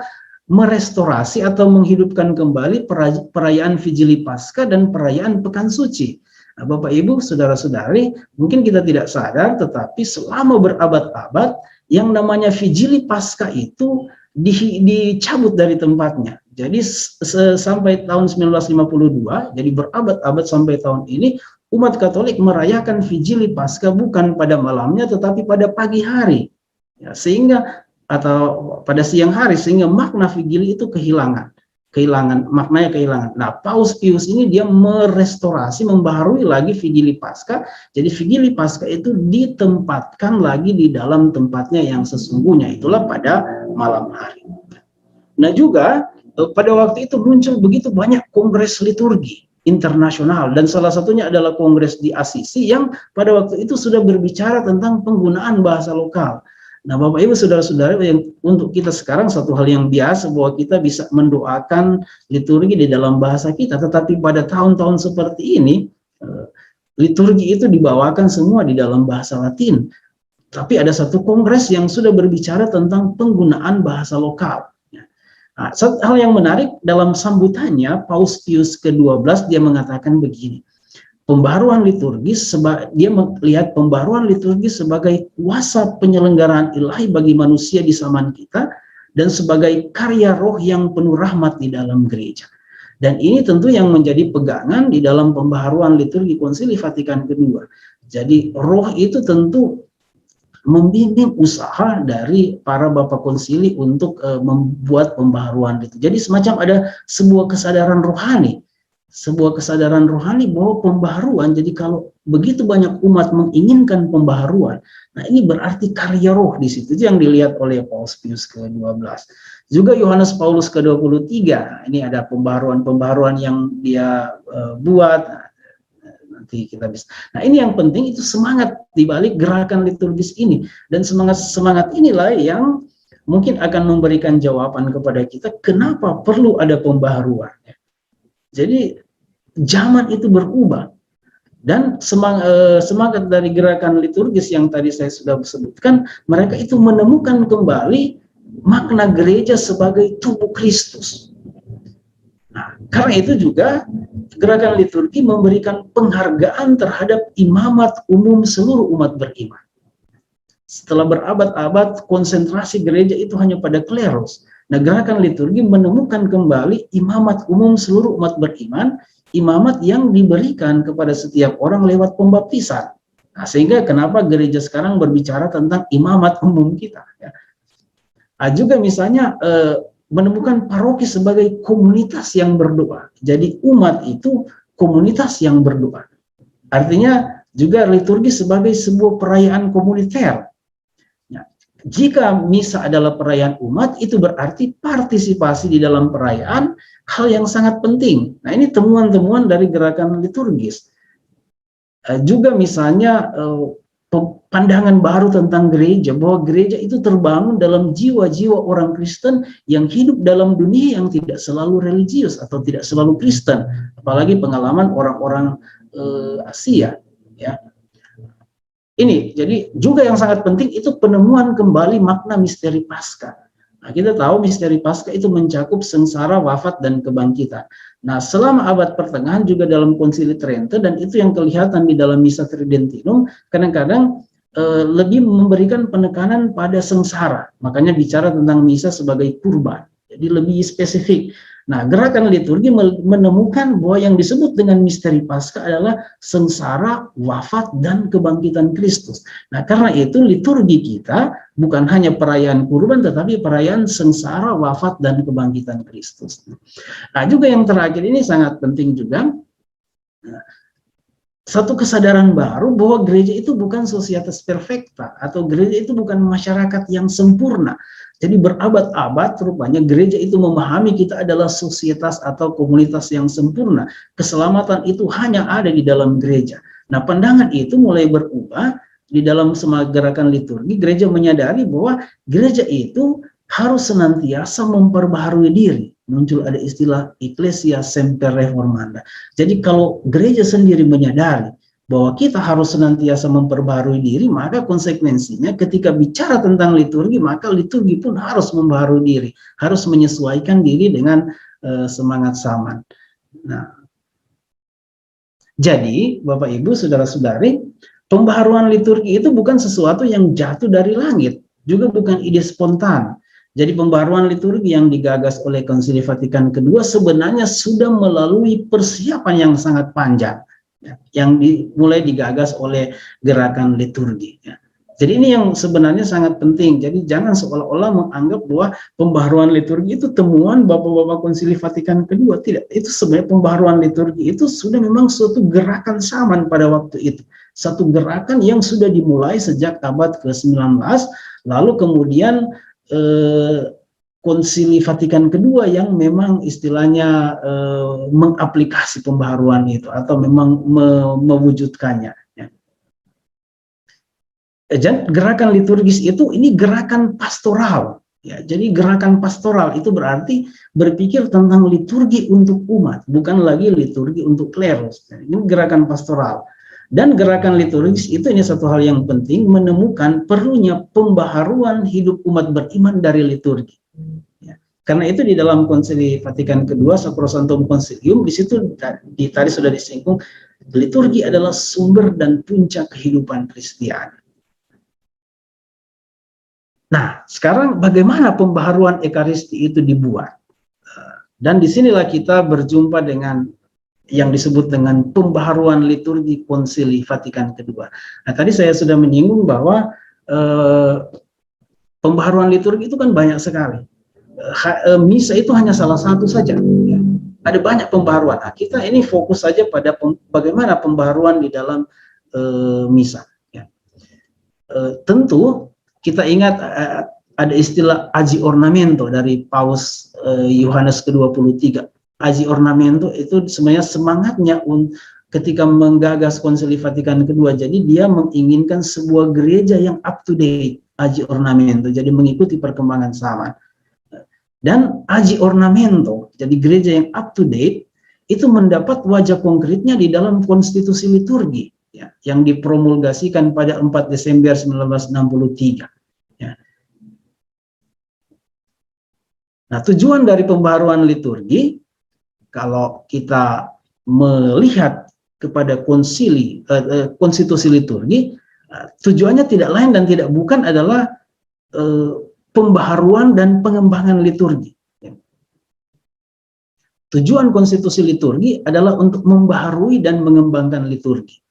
merestorasi atau menghidupkan kembali perayaan Vigili Paskah dan perayaan Pekan Suci. Nah, Bapak Ibu, saudara-saudari, mungkin kita tidak sadar, tetapi selama berabad-abad yang namanya Vigili Paskah itu dicabut dari tempatnya. Jadi sampai tahun 1952, jadi berabad-abad sampai tahun ini, umat Katolik merayakan Vigili Paskah bukan pada malamnya, tetapi pada pagi hari, ya, atau pada siang hari, sehingga makna Vigili itu maknanya kehilangan. Nah, Paus Pius ini dia merestorasi, membaharui lagi Vigili Paskah. Jadi Vigili Paskah itu ditempatkan lagi di dalam tempatnya yang sesungguhnya, itulah pada malam hari. Nah, juga pada waktu itu muncul begitu banyak kongres liturgi internasional, dan salah satunya adalah kongres di Assisi yang pada waktu itu sudah berbicara tentang penggunaan bahasa lokal. Nah, Bapak Ibu, saudara-saudara, yang untuk kita sekarang satu hal yang biasa bahwa kita bisa mendoakan liturgi di dalam bahasa kita, tetapi pada tahun-tahun seperti ini liturgi itu dibawakan semua di dalam bahasa Latin. Tapi ada satu kongres yang sudah berbicara tentang penggunaan bahasa lokal. Nah, satu hal yang menarik dalam sambutannya, Paus Pius ke-12 dia mengatakan begini, pembaharuan liturgi, dia melihat pembaharuan liturgi sebagai kuasa penyelenggaraan ilahi bagi manusia di zaman kita, dan sebagai karya roh yang penuh rahmat di dalam gereja. Dan ini tentu yang menjadi pegangan di dalam pembaharuan liturgi Konsili Vatikan II. Jadi roh itu tentu membimbing usaha dari para bapak konsili untuk membuat pembaharuan itu. Jadi semacam ada sebuah kesadaran rohani bahwa pembaharuan, jadi kalau begitu banyak umat menginginkan pembaharuan, nah ini berarti karya roh di situ. Itu yang dilihat oleh Paus Pius ke-12. Juga Yohanes Paulus ke-23, ini ada pembaharuan yang dia buat. Nanti kita bisa. Nah, ini yang penting, itu semangat di balik gerakan liturgis ini, dan semangat inilah yang mungkin akan memberikan jawaban kepada kita kenapa perlu ada pembaharuan. Jadi zaman itu berubah, dan semangat dari gerakan liturgis yang tadi saya sudah sebutkan, mereka itu menemukan kembali makna gereja sebagai tubuh Kristus. Nah, karena itu juga gerakan liturgi memberikan penghargaan terhadap imamat umum seluruh umat beriman. Setelah berabad-abad konsentrasi gereja itu hanya pada kleros, nah gerakan liturgi menemukan kembali imamat umum seluruh umat beriman, imamat yang diberikan kepada setiap orang lewat pembaptisan. Nah, sehingga kenapa gereja sekarang berbicara tentang imamat umum kita, ya. Nah, juga misalnya menemukan paroki sebagai komunitas yang berdoa. Jadi umat itu komunitas yang berdoa. Artinya juga liturgi sebagai sebuah perayaan komuniter. Nah, jika misa adalah perayaan umat, itu berarti partisipasi di dalam perayaan hal yang sangat penting. Nah, ini temuan-temuan dari gerakan liturgis. Juga misalnya pandangan baru tentang gereja, bahwa gereja itu terbangun dalam jiwa-jiwa orang Kristen yang hidup dalam dunia yang tidak selalu religius atau tidak selalu Kristen, apalagi pengalaman orang-orang Asia, ya. Ini jadi juga yang sangat penting, itu penemuan kembali makna misteri Paskah. Nah, kita tahu misteri Paskah itu mencakup sengsara, wafat, dan kebangkitan. Nah, selama abad pertengahan juga dalam Konsili Trente, dan itu yang kelihatan di dalam Misa Tridentinum, kadang-kadang lebih memberikan penekanan pada sengsara. Makanya bicara tentang misa sebagai kurban. Jadi lebih spesifik. Nah, gerakan liturgi menemukan bahwa yang disebut dengan misteri Paskah adalah sengsara, wafat, dan kebangkitan Kristus. Nah, karena itu liturgi kita bukan hanya perayaan kurban, tetapi perayaan sengsara, wafat, dan kebangkitan Kristus. Nah, juga yang terakhir ini sangat penting juga, satu kesadaran baru bahwa gereja itu bukan societas perfecta, atau gereja itu bukan masyarakat yang sempurna. Jadi berabad-abad rupanya gereja itu memahami kita adalah sosietas atau komunitas yang sempurna. Keselamatan itu hanya ada di dalam gereja. Nah, pandangan itu mulai berubah di dalam semua gerakan liturgi. Gereja menyadari bahwa gereja itu harus senantiasa memperbaharui diri. Muncul ada istilah Ecclesia Semper Reformanda. Jadi kalau gereja sendiri menyadari bahwa kita harus senantiasa memperbaharui diri, maka konsekuensinya ketika bicara tentang liturgi, maka liturgi pun harus memperbaharui diri, harus menyesuaikan diri dengan semangat zaman. Nah, jadi Bapak Ibu, Saudara-saudari, pembaharuan liturgi itu bukan sesuatu yang jatuh dari langit, juga bukan ide spontan. Jadi pembaharuan liturgi yang digagas oleh Konsili Vatikan II sebenarnya sudah melalui persiapan yang sangat panjang, yang mulai digagas oleh gerakan liturgi. Jadi ini yang sebenarnya sangat penting. Jadi jangan seolah-olah menganggap bahwa pembaharuan liturgi itu temuan Bapak-Bapak Konsili Vatikan II. Tidak, itu sebenarnya pembaharuan liturgi itu sudah memang suatu gerakan zaman pada waktu itu. Satu gerakan yang sudah dimulai sejak abad ke-19, lalu kemudian Konsili Vatikan II yang memang istilahnya mengaplikasi pembaharuan itu atau memang mewujudkannya. Dan gerakan liturgis itu ini gerakan pastoral. Ya, jadi gerakan pastoral itu berarti berpikir tentang liturgi untuk umat, bukan lagi liturgi untuk klerus. Ini gerakan pastoral. Dan gerakan liturgis itu ini satu hal yang penting, menemukan perlunya pembaharuan hidup umat beriman dari liturgi. Ya. Karena itu di dalam Konsili Vatikan II, Sacrosanctum Concilium, di situ tadi sudah disinggung, liturgi adalah sumber dan puncak kehidupan Kristiani. Nah, sekarang bagaimana pembaharuan Ekaristi itu dibuat? Dan disinilah kita berjumpa dengan yang disebut dengan pembaharuan liturgi Konsili Vatikan II. Nah, tadi saya sudah menyinggung bahwa pembaharuan liturgi itu kan banyak sekali. Misa itu hanya salah satu saja. Ya. Ada banyak pembaharuan. Nah, kita ini fokus saja pada bagaimana pembaharuan di dalam misa. Ya. Tentu kita ingat ada istilah aji ornamento dari Paus Yohanes ke-23. Aji ornamento itu sebenarnya semangatnya ketika menggagas Konsili Vatikan II. Jadi dia menginginkan sebuah gereja yang up to date, aji ornamento, jadi mengikuti perkembangan zaman. Dan aji ornamento, jadi gereja yang up to date, itu mendapat wajah konkretnya di dalam konstitusi liturgi, ya, yang dipromulgasikan pada 4 Desember 1963. Ya. Nah, tujuan dari pembaharuan liturgi, kalau kita melihat kepada konstitusi liturgi, tujuannya tidak lain dan tidak bukan adalah pembaharuan dan pengembangan liturgi. Tujuan konstitusi liturgi adalah untuk membaharui dan mengembangkan liturgi.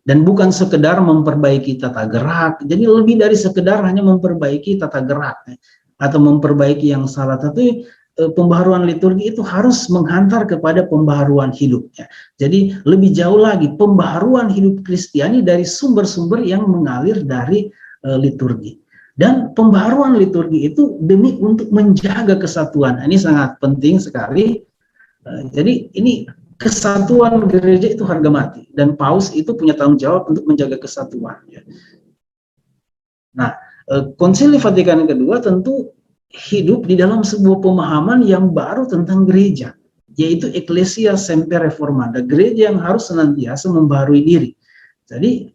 Dan bukan sekedar memperbaiki tata gerak, jadi lebih dari sekedar hanya memperbaiki tata gerak atau memperbaiki yang salah, tapi pembaharuan liturgi itu harus menghantar kepada pembaharuan hidupnya. Jadi lebih jauh lagi, pembaharuan hidup Kristiani dari sumber-sumber yang mengalir dari liturgi. Dan pembaharuan liturgi itu demi untuk menjaga kesatuan. Ini sangat penting sekali. Jadi ini kesatuan gereja itu harga mati. Dan Paus itu punya tanggung jawab untuk menjaga kesatuan. Nah, Konsili Vatikan II tentu hidup di dalam sebuah pemahaman yang baru tentang gereja, yaitu Ecclesia Semper Reformanda, gereja yang harus senantiasa membaharui diri. Jadi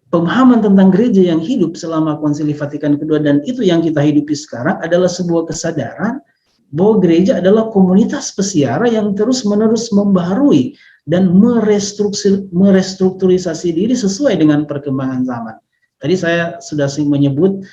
pemahaman tentang gereja yang hidup selama Konsili Vatikan II dan itu yang kita hidupi sekarang adalah sebuah kesadaran bahwa gereja adalah komunitas pesiara yang terus-menerus membaharui dan merestrukturisasi diri sesuai dengan perkembangan zaman. Tadi saya sudah menyebut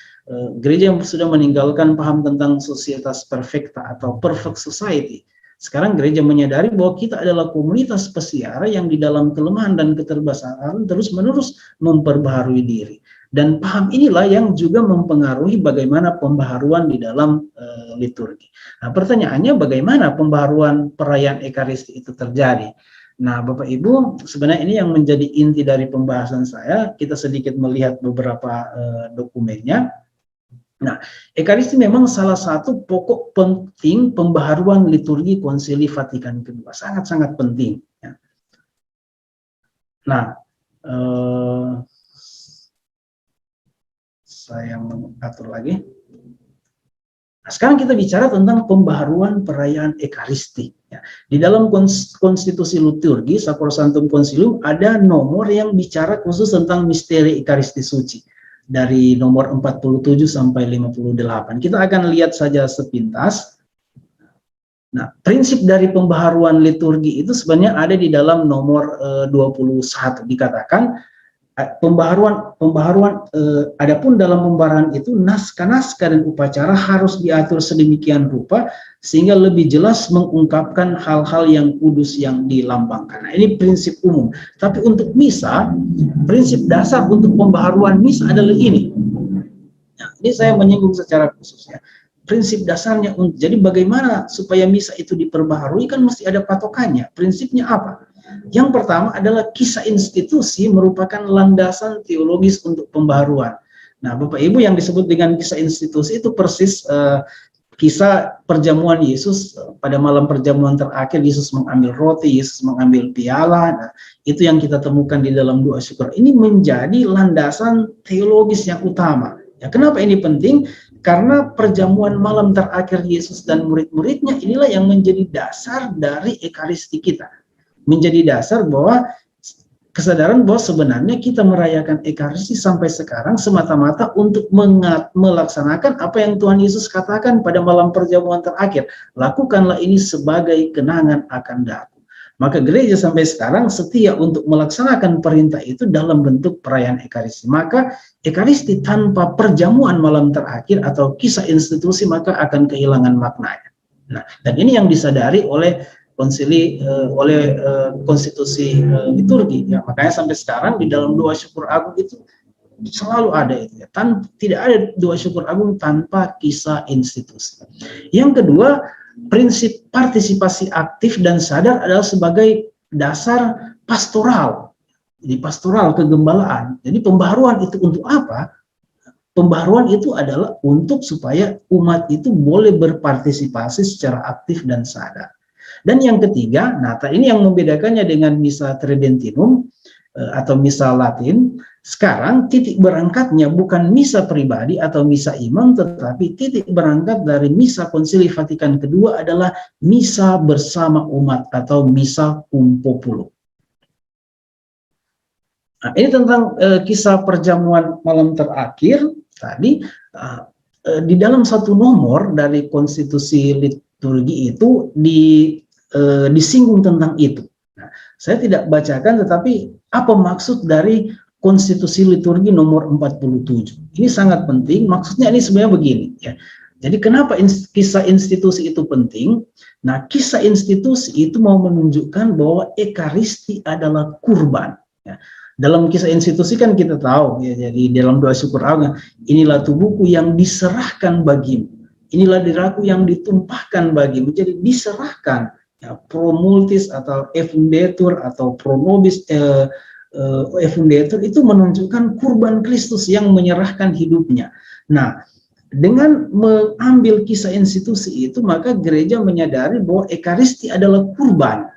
gereja yang sudah meninggalkan paham tentang societas perfecta atau perfect society. Sekarang gereja menyadari bahwa kita adalah komunitas pesiar yang di dalam kelemahan dan keterbatasan terus-menerus memperbaharui diri. Dan paham inilah yang juga mempengaruhi bagaimana pembaharuan di dalam liturgi. Nah, pertanyaannya bagaimana pembaharuan perayaan Ekaristi itu terjadi? Nah, Bapak Ibu, sebenarnya ini yang menjadi inti dari pembahasan saya. Kita sedikit melihat beberapa dokumennya. Nah, Ekaristi memang salah satu pokok penting pembaharuan liturgi Konsili Vatikan kedua, sangat-sangat penting. Ya. Nah, saya mengatur lagi. Nah, sekarang kita bicara tentang pembaharuan perayaan Ekaristi. Ya. Di dalam konstitusi liturgi Sacrosanctum Concilium ada nomor yang bicara khusus tentang misteri Ekaristi suci. Dari nomor 47 sampai 58. Kita akan lihat saja sepintas. Nah, prinsip dari pembaharuan liturgi itu sebenarnya ada di dalam nomor 21. Dikatakan adapun dalam pembaharuan itu naskah-naskah dan upacara harus diatur sedemikian rupa sehingga lebih jelas mengungkapkan hal-hal yang kudus yang dilambangkan. Nah, ini prinsip umum. Tapi untuk misa, prinsip dasar untuk pembaharuan misa adalah ini. Nah, ini saya menyinggung secara khusus ya. Prinsip dasarnya, jadi bagaimana supaya misa itu diperbaharui kan mesti ada patokannya. Prinsipnya apa? Yang pertama adalah kisah institusi merupakan landasan teologis untuk pembaharuan. Nah, Bapak Ibu, yang disebut dengan kisah institusi itu persis kisah perjamuan Yesus. Pada malam perjamuan terakhir Yesus mengambil roti, Yesus mengambil piala. Nah, itu yang kita temukan di dalam doa syukur. Ini menjadi landasan teologis yang utama. Ya, kenapa ini penting? Karena perjamuan malam terakhir Yesus dan murid-muridnya inilah yang menjadi dasar dari Ekaristi kita. Menjadi dasar bahwa kesadaran bahwa sebenarnya kita merayakan Ekaristi sampai sekarang semata-mata untuk melaksanakan apa yang Tuhan Yesus katakan pada malam perjamuan terakhir. Lakukanlah ini sebagai kenangan akan daku. Maka gereja sampai sekarang setia untuk melaksanakan perintah itu dalam bentuk perayaan Ekaristi. Maka Ekaristi tanpa perjamuan malam terakhir atau kisah institusi maka akan kehilangan maknanya. Nah, dan ini yang disadari oleh konstitusi liturgi. Ya, makanya sampai sekarang di dalam doa syukur agung itu selalu ada itu ya. Tidak ada doa syukur agung tanpa kisah institusi. Yang kedua, prinsip partisipasi aktif dan sadar adalah sebagai dasar pastoral. Jadi pastoral kegembalaan. Jadi pembaharuan itu untuk apa? Pembaharuan itu adalah untuk supaya umat itu boleh berpartisipasi secara aktif dan sadar. Dan yang ketiga, nah ini yang membedakannya dengan misa tridentinum atau misa Latin. Sekarang titik berangkatnya bukan misa pribadi atau misa imam, tetapi titik berangkat dari misa Konsili Vatikan kedua adalah misa bersama umat atau misa cum populo. Nah, ini tentang kisah perjamuan malam terakhir tadi. Di dalam satu nomor dari konstitusi liturgi itu disinggung tentang itu. Nah, saya tidak bacakan, tetapi apa maksud dari konstitusi liturgi nomor 47? Ini sangat penting. Maksudnya ini sebenarnya begini ya. Jadi kenapa kisah institusi itu penting? Nah, kisah institusi itu mau menunjukkan bahwa Ekaristi adalah kurban. Ya. Dalam kisah institusi kan kita tahu ya, jadi dalam doa syukur agung, inilah tubuhku yang diserahkan bagimu. Inilah darahku yang ditumpahkan bagimu. Jadi diserahkan. Ya, pro multis atau effundetur atau pro nobis effundetur itu menunjukkan kurban Kristus yang menyerahkan hidupnya. Nah, dengan mengambil kisah institusi itu maka gereja menyadari bahwa Ekaristi adalah kurban.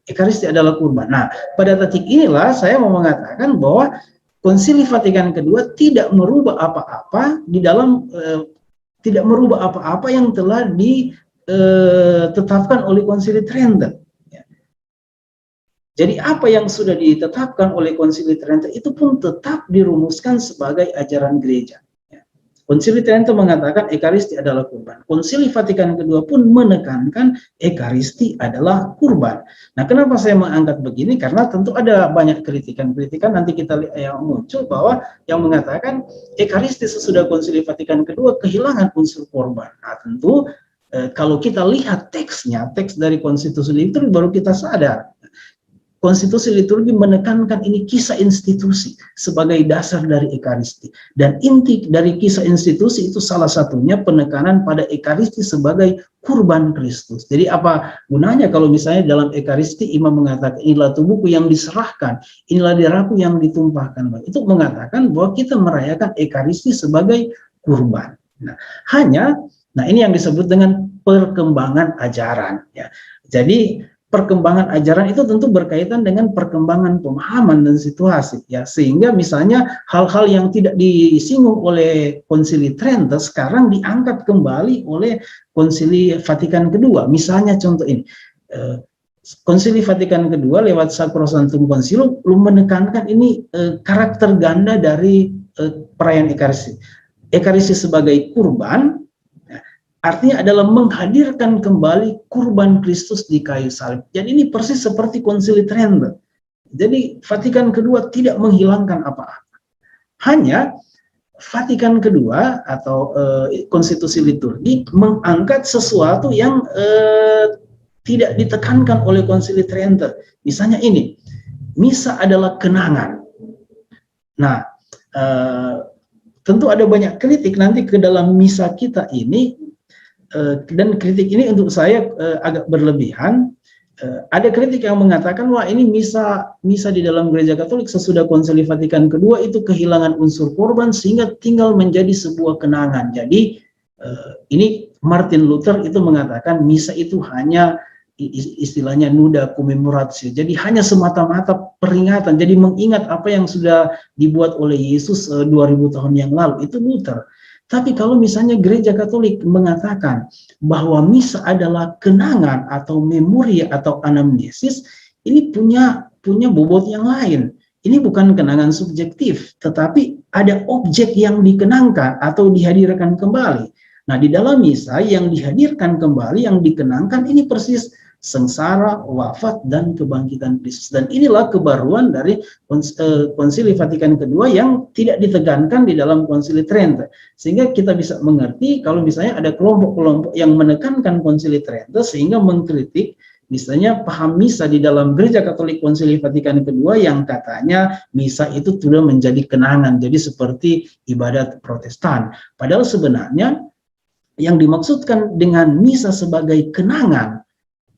Ekaristi adalah kurban. Nah, pada titik inilah saya mau mengatakan bahwa Konsili Vatikan kedua tidak merubah apa-apa di dalam tidak merubah apa-apa yang telah ditetapkan oleh Konsili Trenten. Ya. Jadi apa yang sudah ditetapkan oleh Konsili Trenten itu pun tetap dirumuskan sebagai ajaran gereja. Ya. Konsili Trento mengatakan Ekaristi adalah kurban. Konsili Vatikan kedua pun menekankan Ekaristi adalah kurban. Nah, kenapa saya mengangkat begini? Karena tentu ada banyak kritikan-kritikan nanti kita lihat yang muncul bahwa yang mengatakan Ekaristi sesudah Konsili Vatikan kedua kehilangan unsur korban. Nah, tentu kalau kita lihat teksnya, teks dari konstitusi liturgi baru kita sadar. Konstitusi liturgi menekankan ini kisah institusi sebagai dasar dari Ekaristi. Dan inti dari kisah institusi itu salah satunya penekanan pada Ekaristi sebagai kurban Kristus. Jadi apa gunanya kalau misalnya dalam Ekaristi imam mengatakan inilah tubuhku yang diserahkan, inilah darahku yang ditumpahkan. Itu mengatakan bahwa kita merayakan Ekaristi sebagai kurban. Nah ini yang disebut dengan perkembangan ajaran. Ya. Jadi perkembangan ajaran itu tentu berkaitan dengan perkembangan pemahaman dan situasi, ya, sehingga misalnya hal-hal yang tidak disinggung oleh Konsili Trento sekarang diangkat kembali oleh Konsili Vatikan kedua. Misalnya contoh ini, Konsili Vatikan kedua lewat Sacrosanctum Concilium menekankan ini karakter ganda dari perayaan Ekaristi. Ekaristi sebagai kurban, artinya adalah menghadirkan kembali kurban Kristus di kayu salib. Jadi ini persis seperti Konsili Trento. Jadi Vatikan kedua tidak menghilangkan apa-apa. Hanya Vatikan kedua atau konstitusi liturgi mengangkat sesuatu yang tidak ditekankan oleh Konsili Trento. Misalnya ini, misa adalah kenangan. Nah, tentu ada banyak kritik nanti ke dalam misa kita ini. Dan kritik ini untuk saya agak berlebihan. Ada kritik yang mengatakan wah ini misa di dalam gereja Katolik sesudah Konsili Vatikan kedua itu kehilangan unsur korban sehingga tinggal menjadi sebuah kenangan. Jadi ini Martin Luther itu mengatakan misa itu hanya istilahnya nuda commemoratio. Jadi hanya semata-mata peringatan. Jadi mengingat apa yang sudah dibuat oleh Yesus 2000 tahun yang lalu. Itu Luther. Tapi kalau misalnya gereja Katolik mengatakan bahwa misa adalah kenangan atau memori atau anamnesis, ini punya bobot yang lain. Ini bukan kenangan subjektif, tetapi ada objek yang dikenangkan atau dihadirkan kembali. Nah, di dalam misa yang dihadirkan kembali, yang dikenangkan ini persis sengsara, wafat, dan kebangkitan Kristus. Dan inilah kebaruan dari Konsili Vatikan kedua yang tidak ditekankan di dalam Konsili Trento. Sehingga kita bisa mengerti kalau misalnya ada kelompok-kelompok yang menekankan Konsili Trento sehingga mengkritik misalnya paham misa di dalam gereja Katolik Konsili Vatikan kedua yang katanya misa itu sudah menjadi kenangan, jadi seperti ibadat Protestan. Padahal sebenarnya yang dimaksudkan dengan misa sebagai kenangan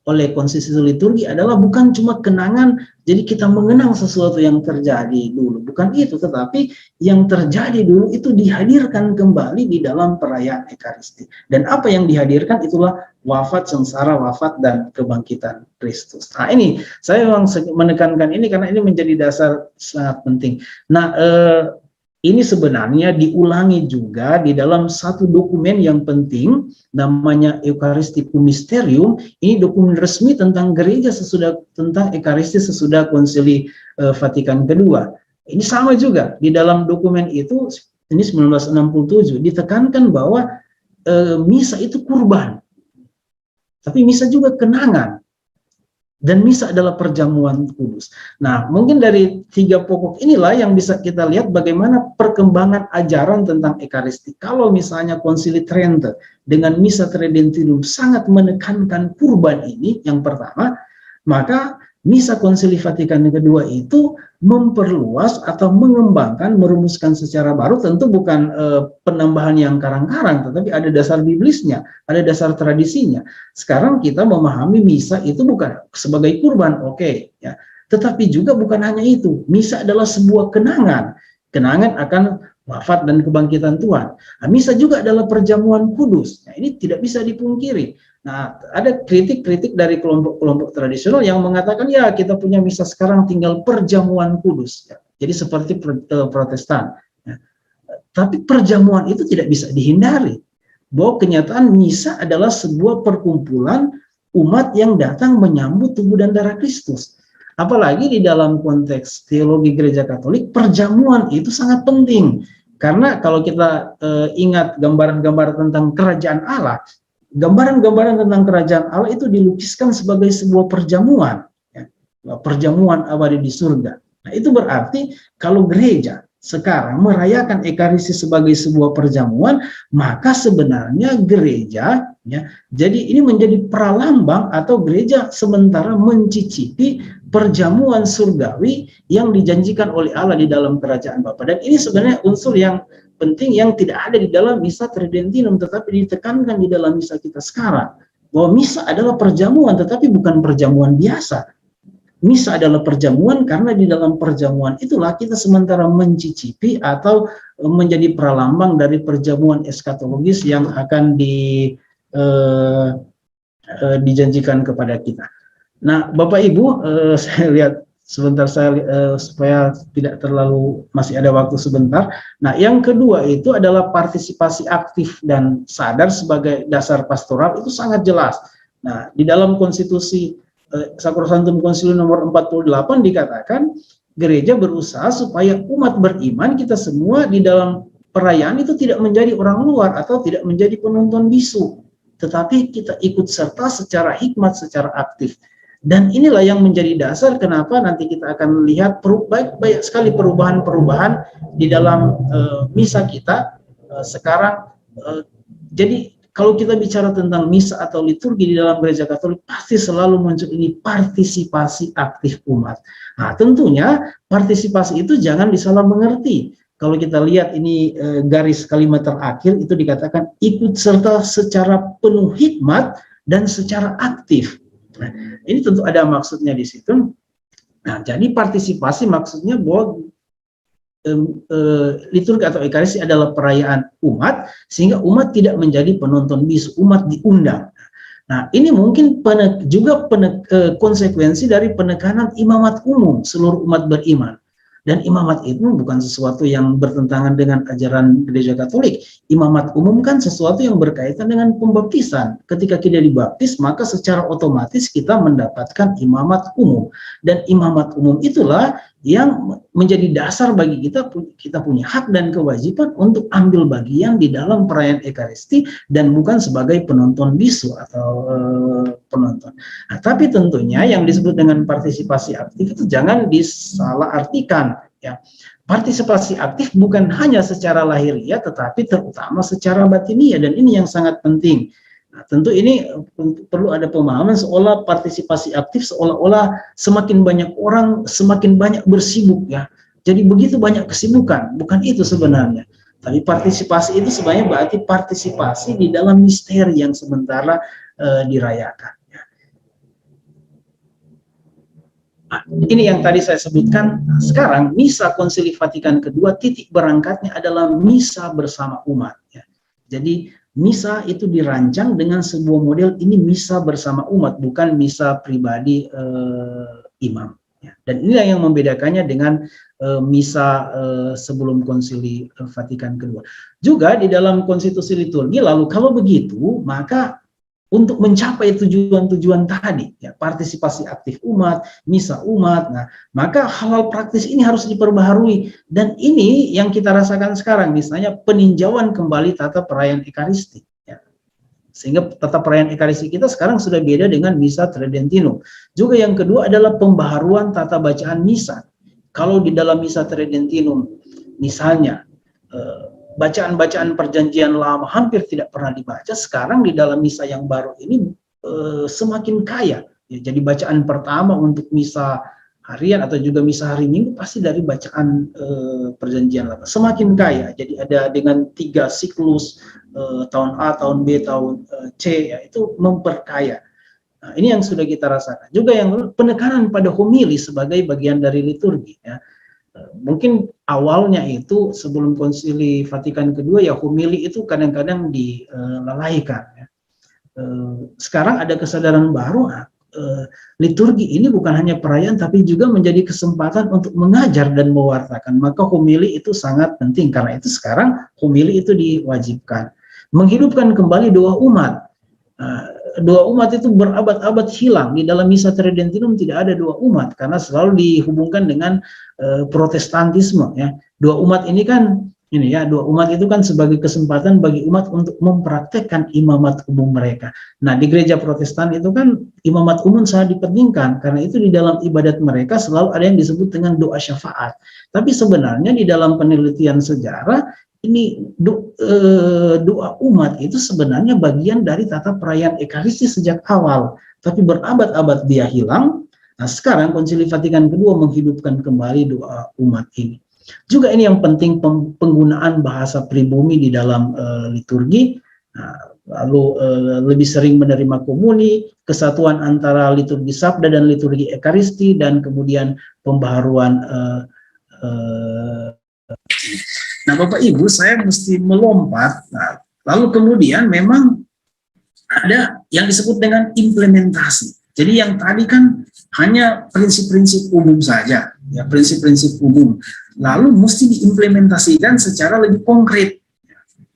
oleh konstitusi liturgi adalah bukan cuma kenangan, jadi kita mengenang sesuatu yang terjadi dulu. Bukan itu, tetapi yang terjadi dulu itu dihadirkan kembali di dalam perayaan Ekaristi. Dan apa yang dihadirkan itulah wafat, sengsara, wafat, dan kebangkitan Kristus. Nah ini, saya memang menekankan ini karena ini menjadi dasar sangat penting. Nah, ini sebenarnya diulangi juga di dalam satu dokumen yang penting, namanya Eucharisticum Mysterium. Ini dokumen resmi tentang gereja tentang Ekaristi sesudah Konsili Vatikan kedua. Ini sama juga di dalam dokumen itu, ini 1967 ditekankan bahwa misa itu kurban, tapi misa juga kenangan. Dan misa adalah perjamuan kudus. Nah, mungkin dari tiga pokok inilah yang bisa kita lihat bagaimana perkembangan ajaran tentang Ekaristi. Kalau misalnya Konsili Trento dengan misa Tridentinium sangat menekankan kurban ini, yang pertama, maka misa Konsili Vatikan kedua itu memperluas atau mengembangkan, merumuskan secara baru, tentu bukan penambahan yang karang-karang, tetapi ada dasar biblisnya, ada dasar tradisinya. Sekarang kita memahami misa itu bukan sebagai kurban, oke, ya, tetapi juga bukan hanya itu. Misa adalah sebuah kenangan akan wafat dan kebangkitan Tuhan. Nah, misa juga adalah perjamuan kudus. Nah, ini tidak bisa dipungkiri. Nah, ada kritik-kritik dari kelompok-kelompok tradisional yang mengatakan, ya kita punya misa sekarang tinggal perjamuan kudus. Ya. Jadi seperti Protestan. Ya. Tapi perjamuan itu tidak bisa dihindari. Bahwa kenyataan misa adalah sebuah perkumpulan umat yang datang menyambut tubuh dan darah Kristus. Apalagi di dalam konteks teologi gereja Katolik, perjamuan itu sangat penting. Karena kalau kita ingat gambaran-gambaran tentang kerajaan Allah, gambaran-gambaran tentang kerajaan Allah itu dilukiskan sebagai sebuah perjamuan, ya, perjamuan abadi di surga. Nah, itu berarti kalau gereja sekarang merayakan Ekaristi sebagai sebuah perjamuan, maka sebenarnya gereja, ya, jadi ini menjadi pralambang atau gereja sementara mencicipi perjamuan surgawi yang dijanjikan oleh Allah di dalam kerajaan Bapa. Dan ini sebenarnya unsur yang penting yang tidak ada di dalam misa Tridentinum, tetapi ditekankan di dalam misa kita sekarang, bahwa misa adalah perjamuan, tetapi bukan perjamuan biasa. Misa adalah perjamuan karena di dalam perjamuan itulah kita sementara mencicipi atau menjadi pralambang dari perjamuan eskatologis yang akan dijanjikan kepada kita. Nah, Bapak Ibu, saya lihat sebentar supaya tidak terlalu, masih ada waktu sebentar. Nah, yang kedua itu adalah partisipasi aktif dan sadar sebagai dasar pastoral, itu sangat jelas. Nah, di dalam konstitusi Sacrosanctum Concilium nomor 48 dikatakan gereja berusaha supaya umat beriman kita semua di dalam perayaan itu tidak menjadi orang luar atau tidak menjadi penonton bisu, tetapi kita ikut serta secara hikmat, secara aktif. Dan inilah yang menjadi dasar kenapa nanti kita akan lihat banyak sekali perubahan-perubahan di dalam misa kita sekarang. Jadi kalau kita bicara tentang misa atau liturgi di dalam gereja Katolik, pasti selalu muncul ini partisipasi aktif umat. Nah, tentunya partisipasi itu jangan disalah mengerti. Kalau kita lihat ini garis kalimat terakhir itu dikatakan ikut serta secara penuh hikmat dan secara aktif. Nah, ini tentu ada maksudnya di situ. Nah, jadi partisipasi maksudnya bahwa liturgi atau Ekaristi adalah perayaan umat, sehingga umat tidak menjadi penonton bisu, umat diundang. Nah, ini mungkin juga konsekuensi dari penekanan imamat umum seluruh umat beriman. Dan imamat itu bukan sesuatu yang bertentangan dengan ajaran gereja Katolik. Imamat umum kan sesuatu yang berkaitan dengan pembaptisan. Ketika kita dibaptis, maka secara otomatis kita mendapatkan imamat umum. Dan imamat umum itulah yang menjadi dasar bagi kita punya hak dan kewajiban untuk ambil bagian di dalam perayaan Ekaristi dan bukan sebagai penonton bisu atau penonton. Nah, tapi tentunya yang disebut dengan partisipasi aktif itu jangan disalahartikan, ya. Partisipasi aktif bukan hanya secara lahiriah tetapi terutama secara batiniah, dan ini yang sangat penting. Nah, tentu ini perlu ada pemahaman seolah partisipasi aktif seolah-olah semakin banyak orang semakin banyak bersibuk, ya. Jadi begitu banyak kesibukan, bukan itu sebenarnya. Tapi partisipasi itu sebenarnya berarti partisipasi di dalam misteri yang sementara dirayakan. Ya. Nah, ini yang tadi saya sebutkan. Nah, sekarang misa Konsili Vatikan kedua titik berangkatnya adalah misa bersama umat. Ya. Jadi misa itu dirancang dengan sebuah model ini misa bersama umat, bukan misa pribadi imam. Ya. Dan inilah yang membedakannya dengan misa sebelum Konsili Vatikan kedua. Juga di dalam konstitusi liturgi, lalu kalau begitu, maka untuk mencapai tujuan-tujuan tadi, ya, partisipasi aktif umat, misa umat, nah, maka hal-hal praktis ini harus diperbaharui. Dan ini yang kita rasakan sekarang, misalnya peninjauan kembali tata perayaan Ekaristi. Ya. Sehingga tata perayaan Ekaristi kita sekarang sudah beda dengan misa Tridentinum. Juga yang kedua adalah pembaharuan tata bacaan misa. Kalau di dalam misa Tridentinum, misalnya, bacaan-bacaan perjanjian lama hampir tidak pernah dibaca, sekarang di dalam misa yang baru ini semakin kaya. Ya, jadi bacaan pertama untuk misa harian atau juga misa hari Minggu pasti dari bacaan perjanjian lama. Semakin kaya, jadi ada dengan 3 siklus, tahun A, tahun B, tahun C, ya, itu memperkaya. Nah, ini yang sudah kita rasakan. Juga yang penekanan pada homili sebagai bagian dari liturgi. Ya. Mungkin awalnya itu sebelum Konsili Vatikan kedua, ya homili itu kadang-kadang dilalaikan. Ya. Sekarang ada kesadaran baru, liturgi ini bukan hanya perayaan tapi juga menjadi kesempatan untuk mengajar dan mewartakan. Maka homili itu sangat penting, karena itu sekarang homili itu diwajibkan. Menghidupkan kembali doa umat. Doa umat itu berabad-abad hilang. Di dalam misa Tridentinum tidak ada doa umat karena selalu dihubungkan dengan Protestantisme, ya. Doa umat ini kan ini ya, dua umat itu kan sebagai kesempatan bagi umat untuk mempraktekkan imamat umum mereka. Nah, di gereja Protestan itu kan imamat umum sangat dipentingkan, karena itu di dalam ibadat mereka selalu ada yang disebut dengan doa syafaat. Tapi sebenarnya di dalam penelitian sejarah, ini doa umat itu sebenarnya bagian dari tata perayaan Ekaristi sejak awal, tapi berabad-abad dia hilang. Nah, sekarang Konsili Vatikan II menghidupkan kembali doa umat ini. Juga ini yang penting, penggunaan bahasa pribumi di dalam liturgi. Nah, lalu lebih sering menerima komuni, kesatuan antara liturgi sabda dan liturgi ekaristi, dan kemudian pembaharuan. Nah, Bapak Ibu, saya mesti melompat. Nah, lalu kemudian memang ada yang disebut dengan implementasi. Jadi yang tadi kan hanya prinsip-prinsip umum saja, ya, prinsip-prinsip umum. Lalu mesti diimplementasikan secara lebih konkret,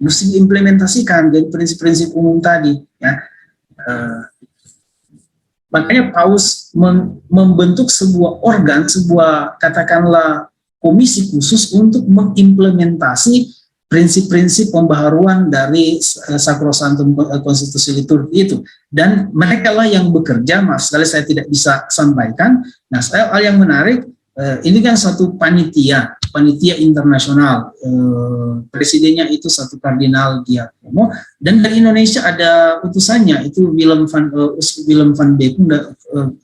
mesti diimplementasikan dari prinsip-prinsip umum tadi. Ya. Makanya Paus membentuk sebuah organ, sebuah katakanlah komisi khusus untuk mengimplementasi prinsip-prinsip pembaharuan dari Sacrosanctum Konstitusi Liturgi itu. Dan mereka lah yang bekerja, maaf sekali saya tidak bisa sampaikan. Nah, hal yang menarik, ini kan satu panitia internasional, presidennya itu satu Kardinal Giacomo, dan dari Indonesia ada utusannya, itu Willem van Bekung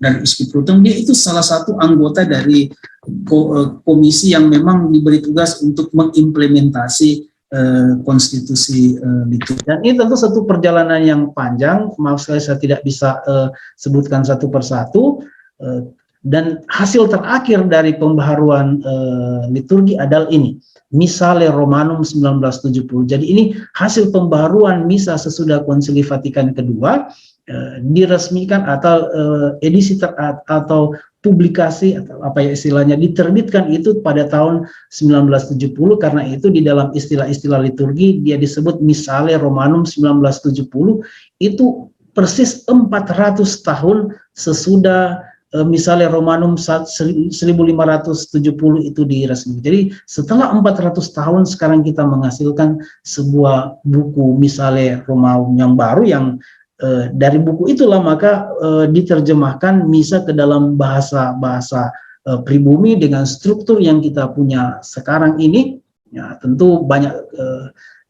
dari Uskup Ruteng. Dia itu salah satu anggota dari komisi yang memang diberi tugas untuk mengimplementasi konstitusi liturgi. Dan ini tentu satu perjalanan yang panjang, maaf sekali saya tidak bisa sebutkan satu persatu, dan hasil terakhir dari pembaharuan liturgi adalah ini, Missale Romanum 1970. Jadi ini hasil pembaharuan misa sesudah Konsili Vatikan II, diresmikan atau edisi atau publikasi atau apa ya istilahnya, diterbitkan itu pada tahun 1970. Karena itu di dalam istilah-istilah liturgi dia disebut Missale Romanum 1970. Itu persis 400 tahun sesudah Missale Romanum 1570 itu diresmikan. Jadi setelah 400 tahun sekarang kita menghasilkan sebuah buku Missale Romanum yang baru, yang dari buku itulah maka diterjemahkan misa ke dalam bahasa pribumi dengan struktur yang kita punya sekarang ini. Ya, tentu banyak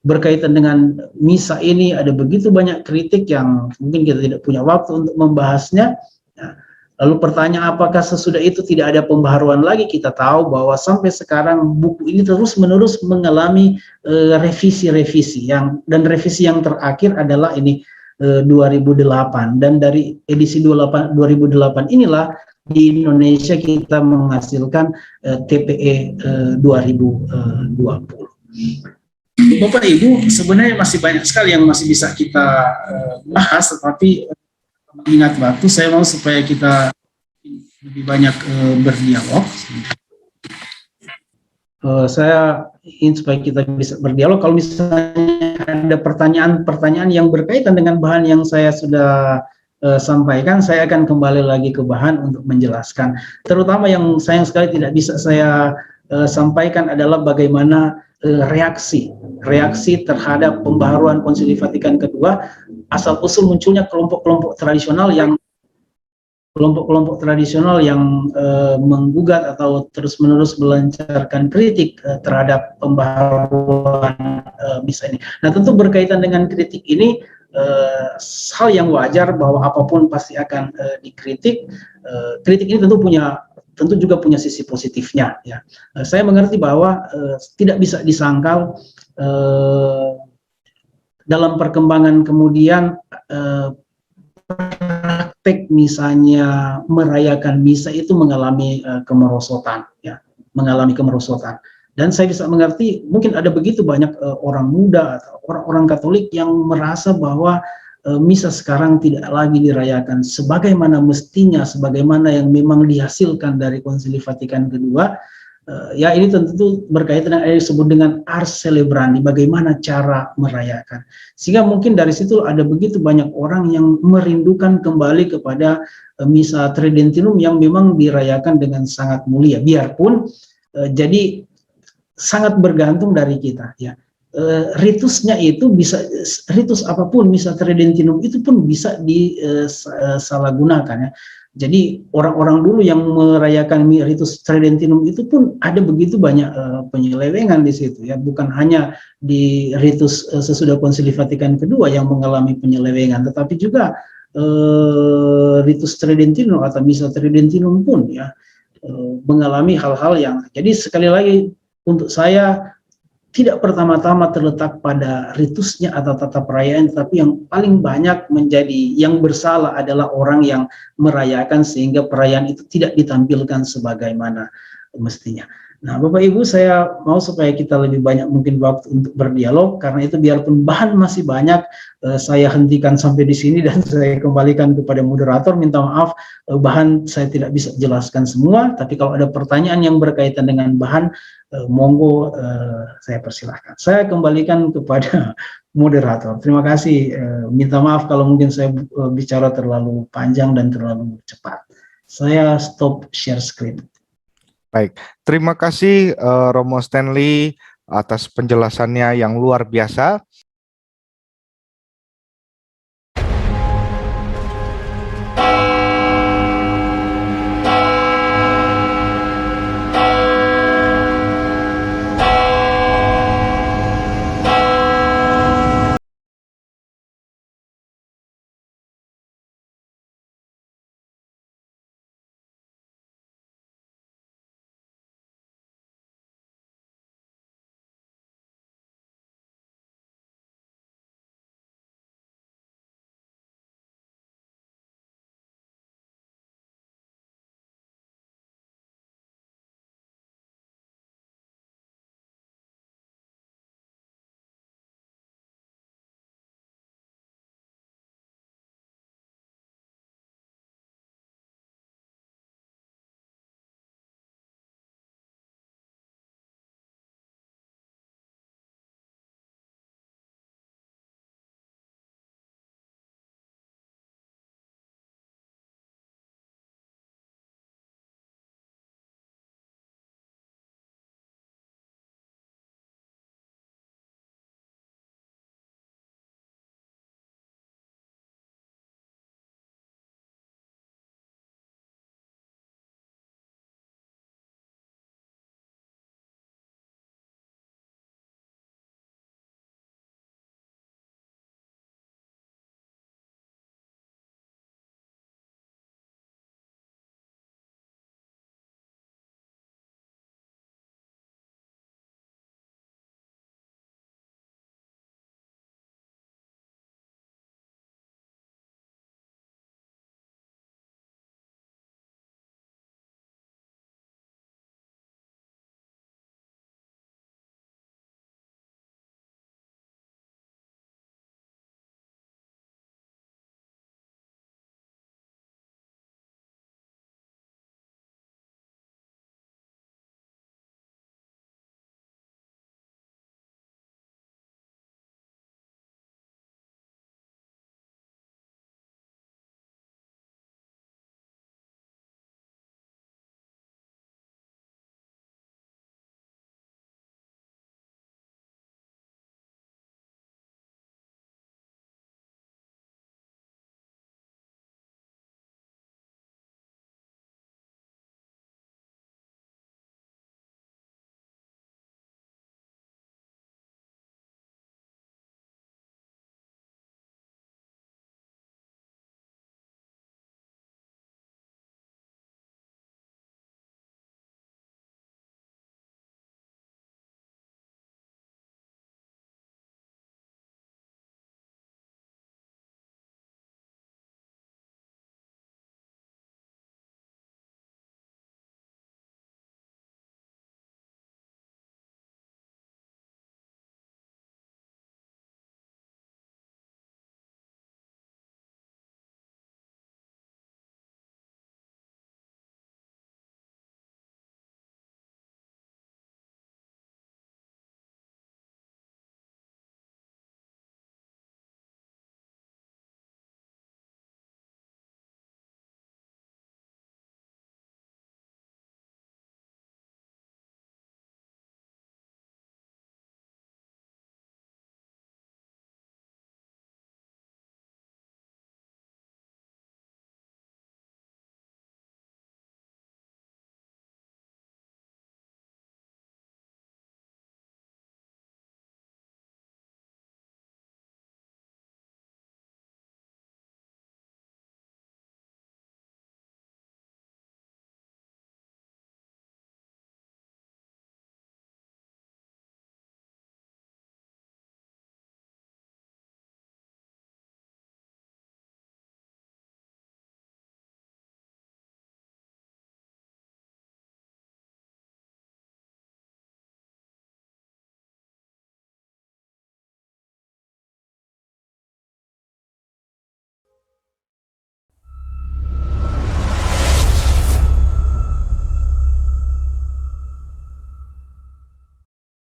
berkaitan dengan misa ini ada begitu banyak kritik yang mungkin kita tidak punya waktu untuk membahasnya. Ya, lalu pertanyaan, apakah sesudah itu tidak ada pembaharuan lagi? Kita tahu bahwa sampai sekarang buku ini terus-menerus mengalami revisi-revisi, dan revisi yang terakhir adalah ini 2008, dan dari edisi 2008 inilah di Indonesia kita menghasilkan TPE 2020. Bapak Ibu, sebenarnya masih banyak sekali yang masih bisa kita bahas, tetapi ingat waktu, saya mau supaya kita lebih banyak berdialog. Saya ingin supaya kita bisa berdialog. Kalau misalnya ada pertanyaan-pertanyaan yang berkaitan dengan bahan yang saya sudah sampaikan, saya akan kembali lagi ke bahan untuk menjelaskan. Terutama yang sayang sekali tidak bisa saya sampaikan adalah bagaimana reaksi terhadap pembaharuan Konsili Vatikan II, asal-usul munculnya kelompok-kelompok tradisional yang menggugat atau terus-menerus melancarkan kritik terhadap pembaharuan misa ini. Nah, tentu berkaitan dengan kritik ini, hal yang wajar bahwa apapun pasti akan dikritik. Kritik ini tentu juga punya sisi positifnya. Ya, saya mengerti bahwa tidak bisa disangkal dalam perkembangan kemudian praktek misalnya merayakan misa itu mengalami kemerosotan, ya, Dan saya bisa mengerti mungkin ada begitu banyak orang muda atau orang-orang Katolik yang merasa bahwa misa sekarang tidak lagi dirayakan sebagaimana mestinya, sebagaimana yang memang dihasilkan dari Konsili Vatikan II. Ya, ini tentu berkaitan dengan yang disebut dengan ars celebrandi, bagaimana cara merayakan. Sehingga mungkin dari situ ada begitu banyak orang yang merindukan kembali kepada misa Tridentinum yang memang dirayakan dengan sangat mulia. Biarpun jadi sangat bergantung dari kita ya. Ritusnya itu bisa ritus apapun, misa tridentinum itu pun bisa disalahgunakan ya. Jadi orang-orang dulu yang merayakan ritus tridentinum itu pun ada begitu banyak penyelewengan di situ ya, bukan hanya di ritus sesudah Konsili Vatikan kedua yang mengalami penyelewengan, tetapi juga ritus tridentinum atau misa tridentinum pun ya mengalami hal-hal yang, jadi sekali lagi untuk saya tidak pertama-tama terletak pada ritusnya atau tata perayaan, tapi yang paling banyak menjadi yang bersalah adalah orang yang merayakan sehingga perayaan itu tidak ditampilkan sebagaimana mestinya. Nah, Bapak Ibu, saya mau supaya kita lebih banyak mungkin waktu untuk berdialog, karena itu biarpun bahan masih banyak, saya hentikan sampai di sini dan saya kembalikan kepada moderator. Minta maaf, bahan saya tidak bisa jelaskan semua, tapi kalau ada pertanyaan yang berkaitan dengan bahan, monggo saya persilahkan. Saya kembalikan kepada moderator. Terima kasih. Minta maaf kalau mungkin saya bicara terlalu panjang dan terlalu cepat. Saya stop share screen. Baik, terima kasih Romo Stanley atas penjelasannya yang luar biasa.